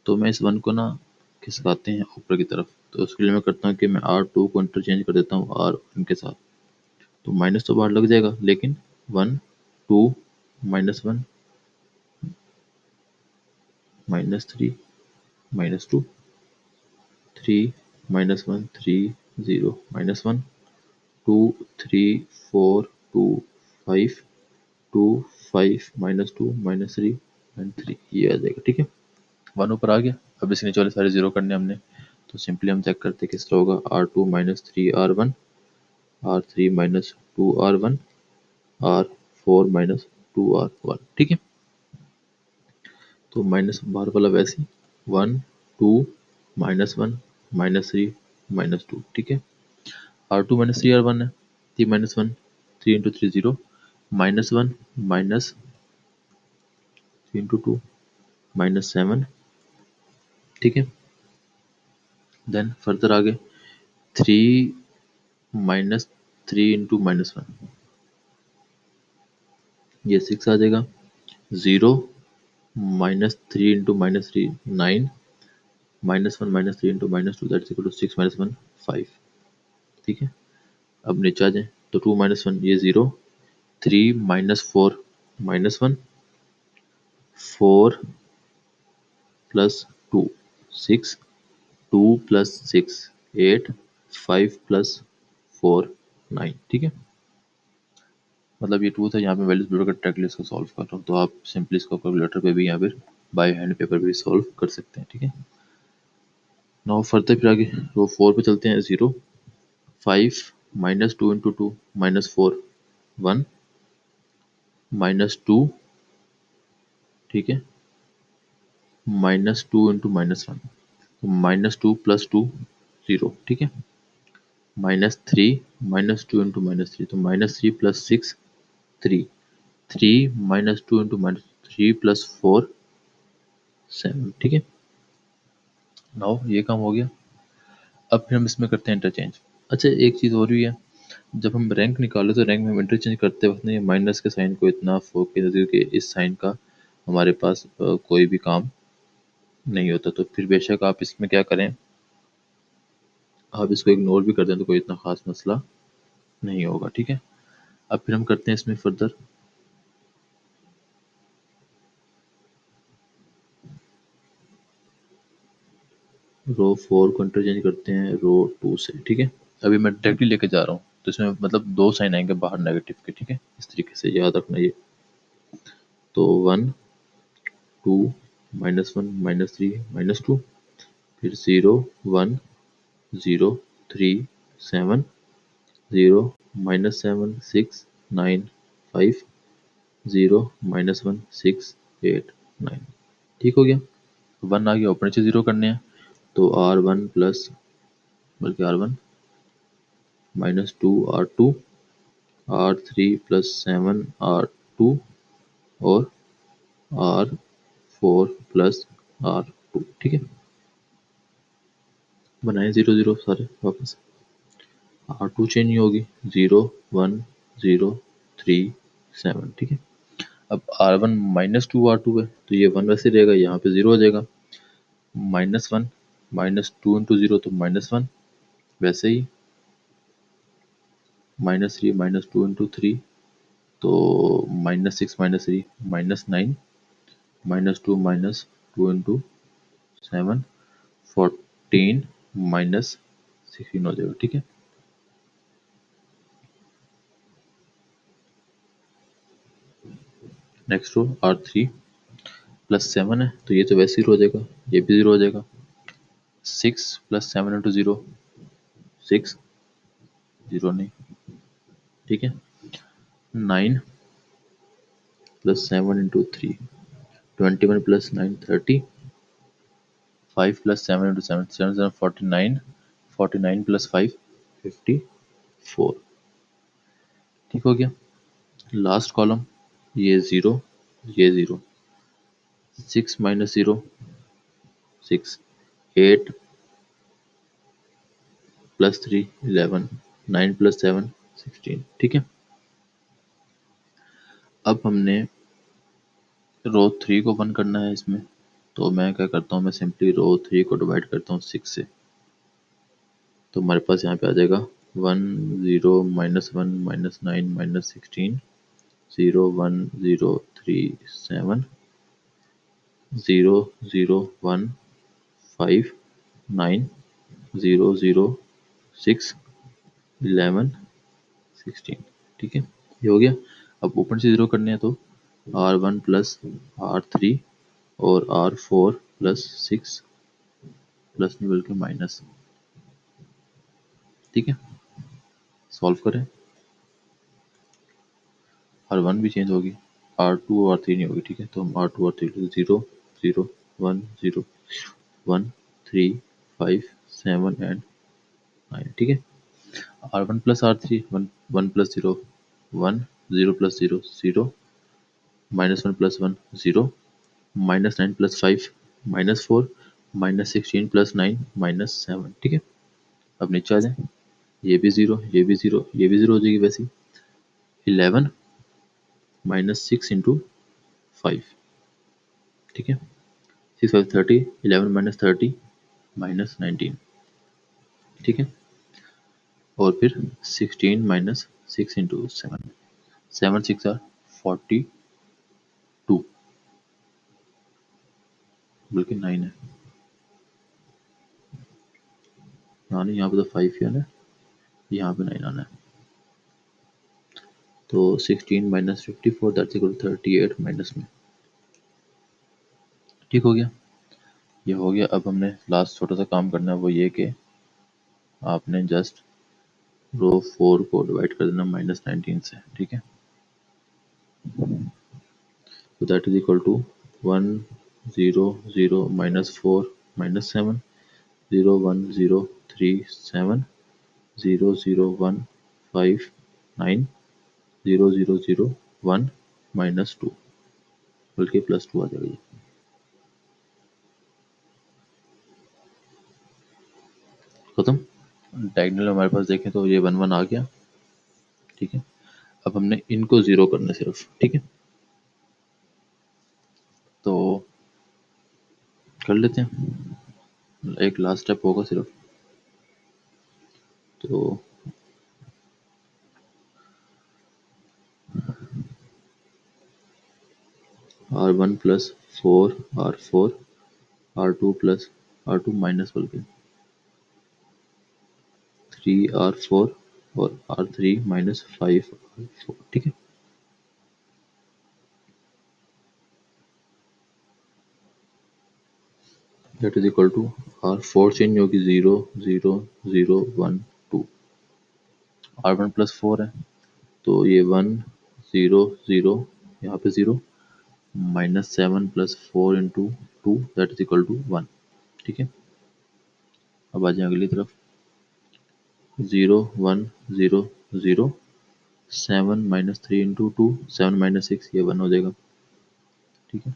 Speaker 1: तो मैं इस 1 को ना खिसकाते हैं ऊपर की तरफ। तो उसके लिए मैं करता हूँ कि मैं R2 को इंटरचेंज कर देता हूँ R1 के साथ। तो माइनस तो बाहर लग जाएगा, लेकिन 1 2 -1 -3 -2 3 -1 3 0 -1 2 3 4 2 5 2 5 -2 -3 3, ये आ जाएगा। ठीक है, 1 ऊपर आ गया। अब इसके नीचे वाले सारे जीरो करने हमने, तो सिंपली हम चेक करते हैं किस तरह होगा। R2 -3 R1, R3 -2 R1, R4 -2 R1। ठीक है, तो माइनस बाहर वाला वैसे ही 1 2 -1 -3 -2। ठीक है, R2 -3 R1 है, 3 -1 3 इंटू 3 0 -1 माइनस 3 इंटू 2 -7। ठीक है, देन फर्दर आगे 3 -3 इंटू -1, ये 6 आ जाएगा। 0 -3 into -3 9 -1 -3 into -2 that's equal to 6 -1 5। ठीक है, अब नीचे आ जाए तो 2 -1 ये 0, 3 -4 -1 4 प्लस 2 6 2 प्लस 6 8 5 प्लस 4 9। ठीक है, मतलब ये 2 था, यहाँ पे वैल्यूज पुट कर डायरेक्टली इसको सॉल्व कर रहा हूँ। तो आप सिंपली इसको कैलकुलेटर पे भी यहाँ पे बाय हैंड पेपर पे भी सॉल्व कर सकते हैं। ठीक है, नाउ फर्दर फिर आगे रो 4 पे चलते हैं। 0 5 -2 इंटू 2 -4 1 -2। ठीक है, -2 इंटू -1 तो -2 प्लस 2 0। ठीक है, -3 -2 इंटू -3 तो -3 प्लस 6 3 3 -2 इंटू -3 प्लस 4 7। ठीक है, नाउ ये काम हो गया। अब फिर हम इसमें करते हैं इंटरचेंज। अच्छा एक चीज़ और भी है, जब हम रैंक निकाले तो रैंक में हम इंटरचेंज करते वक्त ना ये माइनस के साइन को इतना फोकस कि इस साइन का हमारे पास कोई भी काम नहीं होता। तो फिर बेशक आप इसमें क्या करें, आप इसको इग्नोर भी कर दें तो कोई इतना खास मसला नहीं होगा। ठीक है, अब फिर हम करते हैं इसमें फर्दर रो 4 को इंटरचेंज करते हैं रो 2 से। ठीक है, अभी मैं डायरेक्टली लेके जा रहा हूँ, तो इसमें मतलब 2 साइन आएंगे बाहर नेगेटिव के। ठीक है, इस तरीके से याद रखना ये। तो 1 2 -1 -3 -2, फिर 0 1 0 3 7 0 -7 6 9 5 0 -1 6 8 9। ठीक हो गया, 1 आ गया, ऊपर नीचे 0 करने हैं। तो R1 प्लस बल्कि R1 -2 R2 R3 plus 7 R2 और R4 प्लस R2। ठीक है, बनाए 0 0 सारे वापस। R2 चेंज नहीं होगी, 0 1 0 3 7। ठीक है, अब R1 -2 R2 है तो ये 1 वैसे रहेगा, यहाँ पे 0 हो जाएगा। -1 -2 इंटू 0 तो -1 वैसे ही। -3 -2 इंटू 3 तो -6 -3 -9 -2 -2 इंटू 7 14 -16 हो जाएगा। ठीक है, नेक्स्ट रो R3 प्लस 7 है तो ये तो वैसे ही हो जाएगा, ये भी 0 हो जाएगा। 6 प्लस 7 इंटू 0 6 0 नहीं। ठीक है, 9 plus 7 into 3 21 plus 9 30 5 plus 7 into 7, 7 7 49, 49 plus 5 54। ठीक हो गया। लास्ट कॉलम, ये ज़ीरो, ये zero, 6 minus zero 6, 8 plus 3 11, 9 plus 7 16। ठीक है। अब हमने रो 3 को 1 करना है इसमें, तो मैं क्या करता हूँ, मैं सिंपली रो 3 को डिवाइड करता हूँ 6 से, तो हमारे पास यहाँ पे आ जाएगा 1 0 -1 -9 -16 0 1 0 3 7 0 0 1 5 9 0 0 6 11 16। ठीक है, ये हो गया। अब ऊपर से ज़ीरो करने हैं तो R1 प्लस R3 और R4 प्लस 6 प्लस नहीं बल्कि माइनस। ठीक है, सॉल्व करें। R1 भी चेंज होगी, R2 और R3 नहीं होगी। ठीक है, तो हम R2 और 3 0 0 1 0 1 3 5 7 एंड 9। ठीक है, R1 plus R3 1 1 plus 0 1 0 plus 0 0 -1 plus 1 0 -9 plus 5 -4 -16 plus 9 -7। ठीक है, अब नीचे आ जाए, ये भी ज़ीरो, ये भी ज़ीरो, ये भी ज़ीरो हो जाएगी वैसे। 11 -6 इंटू 5। ठीक है, 6 5 30, 11 माइनस 30 -19। ठीक है, और फिर 16 -6 इंटू 7, 7 6 आर 42, बल्कि 9 है, यानी यहाँ पे तो 5 ही आना है, यहाँ पे 9 आना है। तो 16 -54 दैट्स इक्वल 38 माइनस में। ठीक हो गया, ये हो गया। अब हमने लास्ट छोटा सा काम करना है, वो ये कि आपने जस्ट रो 4 को डिवाइड कर देना -19 से। ठीक है, तो दैट इज इक्वल टू 1 0 0 -4 -7 0 1 0 3 7 0 0 1 5 9 0 0 0 1 -2, बल्कि +2 आ जाएगा ये। खत्म। डायगोनल हमारे पास देखें तो ये 1 1 आ गया। ठीक है, अब हमने इनको ज़ीरो करना है सिर्फ। ठीक है, तो कर लेते हैं, एक लास्ट स्टेप होगा सिर्फ। तो R1 plus 4 R4 R2 plus R2 minus बल्कि 3 R4 और R3 माइनस 5 R4। ठीक है, that is equal to R4 change होगी 0 0 0 1 2। R1 प्लस 4 है, तो ये 1 0 0, यहाँ पे 0 -7 plus 4 into 2 that is equal to 1। ठीक है, अब आ जाए अगली तरफ, 0 1 0 0 7 -3 इंटू 2 7 -6, ये 1 हो जाएगा। ठीक है,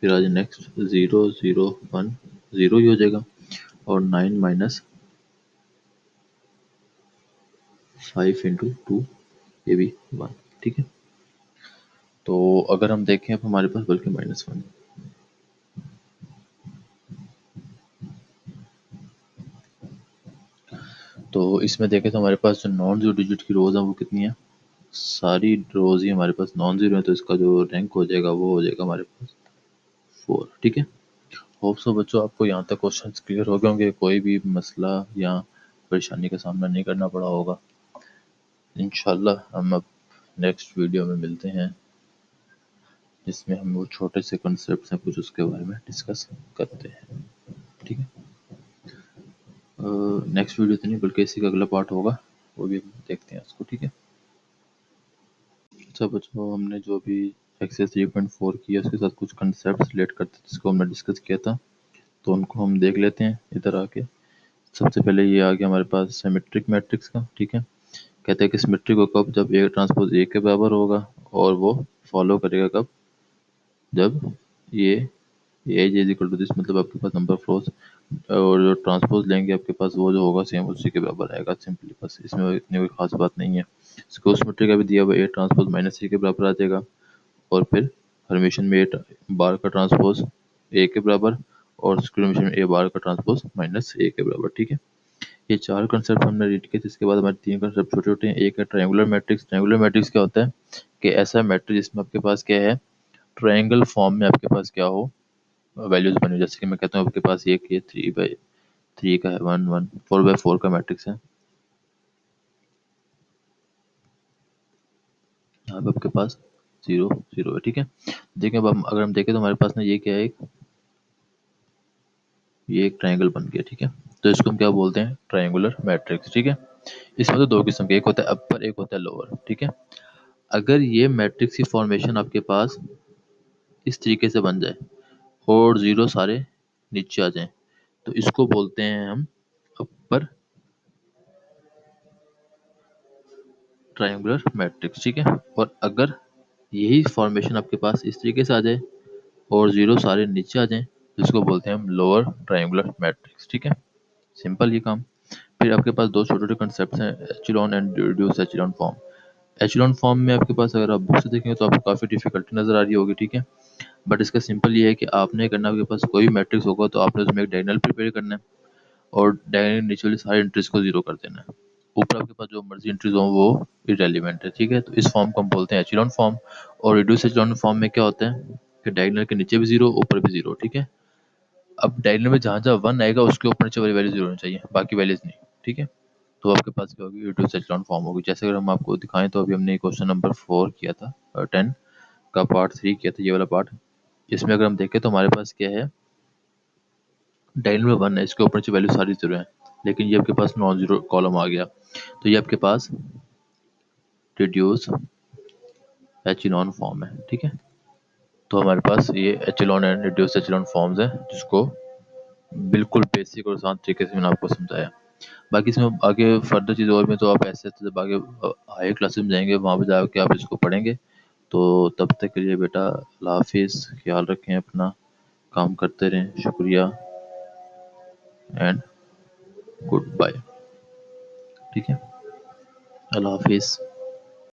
Speaker 1: फिर आ जाए नेक्स्ट 0 0 1 0 ही हो जाएगा, और 9 -5 इंटू 2, ये भी 1। ठीक है, तो अगर हम देखें अब हमारे पास बल्कि -1, तो इसमें देखें तो हमारे पास जो नॉन जीरो डिजिट की रोज़ हैं वो कितनी है, सारी रोज़ ही हमारे पास नॉन जीरो है, तो इसका जो रैंक हो जाएगा वो हो जाएगा हमारे पास 4। ठीक है, होप सो बच्चों आपको यहाँ तक क्वेश्चंस क्लियर हो गए होंगे, कोई भी मसला या परेशानी का सामना नहीं करना पड़ा होगा। इंशाल्लाह हम अब नेक्स्ट वीडियो में मिलते हैं, जिसमें हम वो छोटे से कंसेप्ट हैं कुछ उसके बारे में डिस्कस करते हैं। ठीक है, नेक्स्ट वीडियो तो नहीं बल्कि इसी का अगला पार्ट होगा, वो भी हम देखते हैं उसको। ठीक है, अच्छा बच्चों, हमने जो भी एक्सरसाइज 3.4 की है, उसके साथ कुछ कंसेप्ट रिलेट करते हैं जिसको हमने डिस्कस किया था, तो उनको हम देख लेते हैं इधर आके। सबसे पहले ये आ गया हमारे पास सिमेट्रिक मैट्रिक्स का, ठीक है। कहते हैं कि सिमेट्रिक को कब, जब ए ट्रांसपोज ए के बराबर होगा, और वो फॉलो करेगा कब, जब ये as is equal to this, मतलब आपके पास नंबर फ्लोज, और जो ट्रांसपोज लेंगे आपके पास वो जो होगा सेम उसी के बराबर आएगा। सिंपली बस इसमें इतनी कोई खास बात नहीं है। इसको सिमेट्री का भी दिया हुआ ए ट्रांसपोज माइनस सी के बराबर आ जाएगा, और फिर हर्मिशन में ए बार का ट्रांसपोज ए के बराबर, और स्क्वायर हर्मिशन में ए बार का ट्रांसपोज माइनस ए के बराबर, ठीक है। ये चार कंसेप्ट हमने रीड किए थे। इसके बाद हमारे तीन कंसेप्ट छोटे छोटे हैं। एक है ट्रायंगुलर मैट्रिक्स। ट्रायंगुलर मैट्रिक्स क्या होता है कि ऐसा मैट्रिक्स जिसमें आपके पास क्या है, ट्रायंगल फॉर्म में आपके पास क्या हो, वैल्यूज बनी हो। जैसे कि मैं कहता हूँ आपके पास ये 3/3 का है, 1 1, 4/4 का मैट्रिक्स है। यहाँ पे आपके पास 0 0 है, ठीक है। देखिए अब हम अगर हम देखें तो हमारे पास ना ये क्या है, ये एक ट्रायंगल बन गया, ठीक है। तो इसको हम क्या बोलते हैं, ट्रायंगुलर मैट्रिक्स, ठीक है। इसमें तो दो किस्म के, एक होता है अपर, एक होता है लोअर, ठीक है। अगर ये मैट्रिक्स की फॉर्मेशन आपके पास इस तरीके से बन जाए और जीरो सारे नीचे आ जाएं, तो इसको बोलते हैं हम अपर ट्रायंगुलर मैट्रिक्स, ठीक है। और अगर यही फॉर्मेशन आपके पास इस तरीके से आ जाए और जीरो सारे नीचे आ जाएं, तो इसको बोलते हैं हम लोअर ट्रायंगुलर मैट्रिक्स, ठीक है। सिंपल ये काम। फिर आपके पास दो छोटे छोटे कंसेप्ट हैं, echelon and reduce echelon form. Echelon form में आपके पास अगर आप बुक से देखेंगे तो आपको काफ़ी डिफिकल्टी नजर आ रही होगी, ठीक है। बट इसका सिंपल ये है कि आपने करना, आपके पास कोई भी मैट्रिक्स होगा तो आपने उसमें एक डायगोनल प्रिपेयर करना है, और डायगोनल नीचे वाली सारी एंट्रीज को जीरो कर देना है। ऊपर आपके पास जो मर्जी एंट्रीज हो वो इरेलीवेंट है, ठीक है। तो इस फॉर्म को हम बोलते हैं एचेलॉन फॉर्म। और रिड्यूस एचेलॉन फॉर्म में क्या होता है कि डायगोनल के नीचे भी जीरो, ऊपर भी जीरो, ठीक है। अब डायगोनल में जहाँ जहाँ वन आएगा उसके ऊपर नीचे वाली वैल्यू जीरो होनी चाहिए, बाकी वैल्यूज नहीं, ठीक है। तो आपके पास क्या होगी, रिड्यूस एचेलॉन फॉर्म होगी। जैसे अगर हम आपको दिखाएं तो अभी हमने क्वेश्चन नंबर 4 किया था, 10 का पार्ट 3 किया था, ये वाला पार्ट। इसमें अगर हम देखें तो हमारे पास क्या है, डायगोनल में वन है, इसके ऊपर नीचे वैल्यू सारी जीरो है, लेकिन ये आपके पास नॉन जीरो कॉलम आ गया, तो ये आपके पास रिड्यूस एचेलॉन फॉर्म है, ठीक है। तो हमारे पास ये echelon and reduce echelon forms हैं, जिसको बिल्कुल बेसिक और आसान तरीके से मैंने आपको समझाया। बाकी इसमें आगे फर्दर चीज़ और में तो आप ऐसे जब आगे हाई क्लासेस में जाएंगे वहाँ पे जाके आप इसको पढ़ेंगे। तो तब तक के लिए बेटा अल्लाह हाफिज़, ख्याल रखें अपना, काम करते रहें, शुक्रिया एंड गुड बाय, ठीक है। अल्लाह हाफिज़।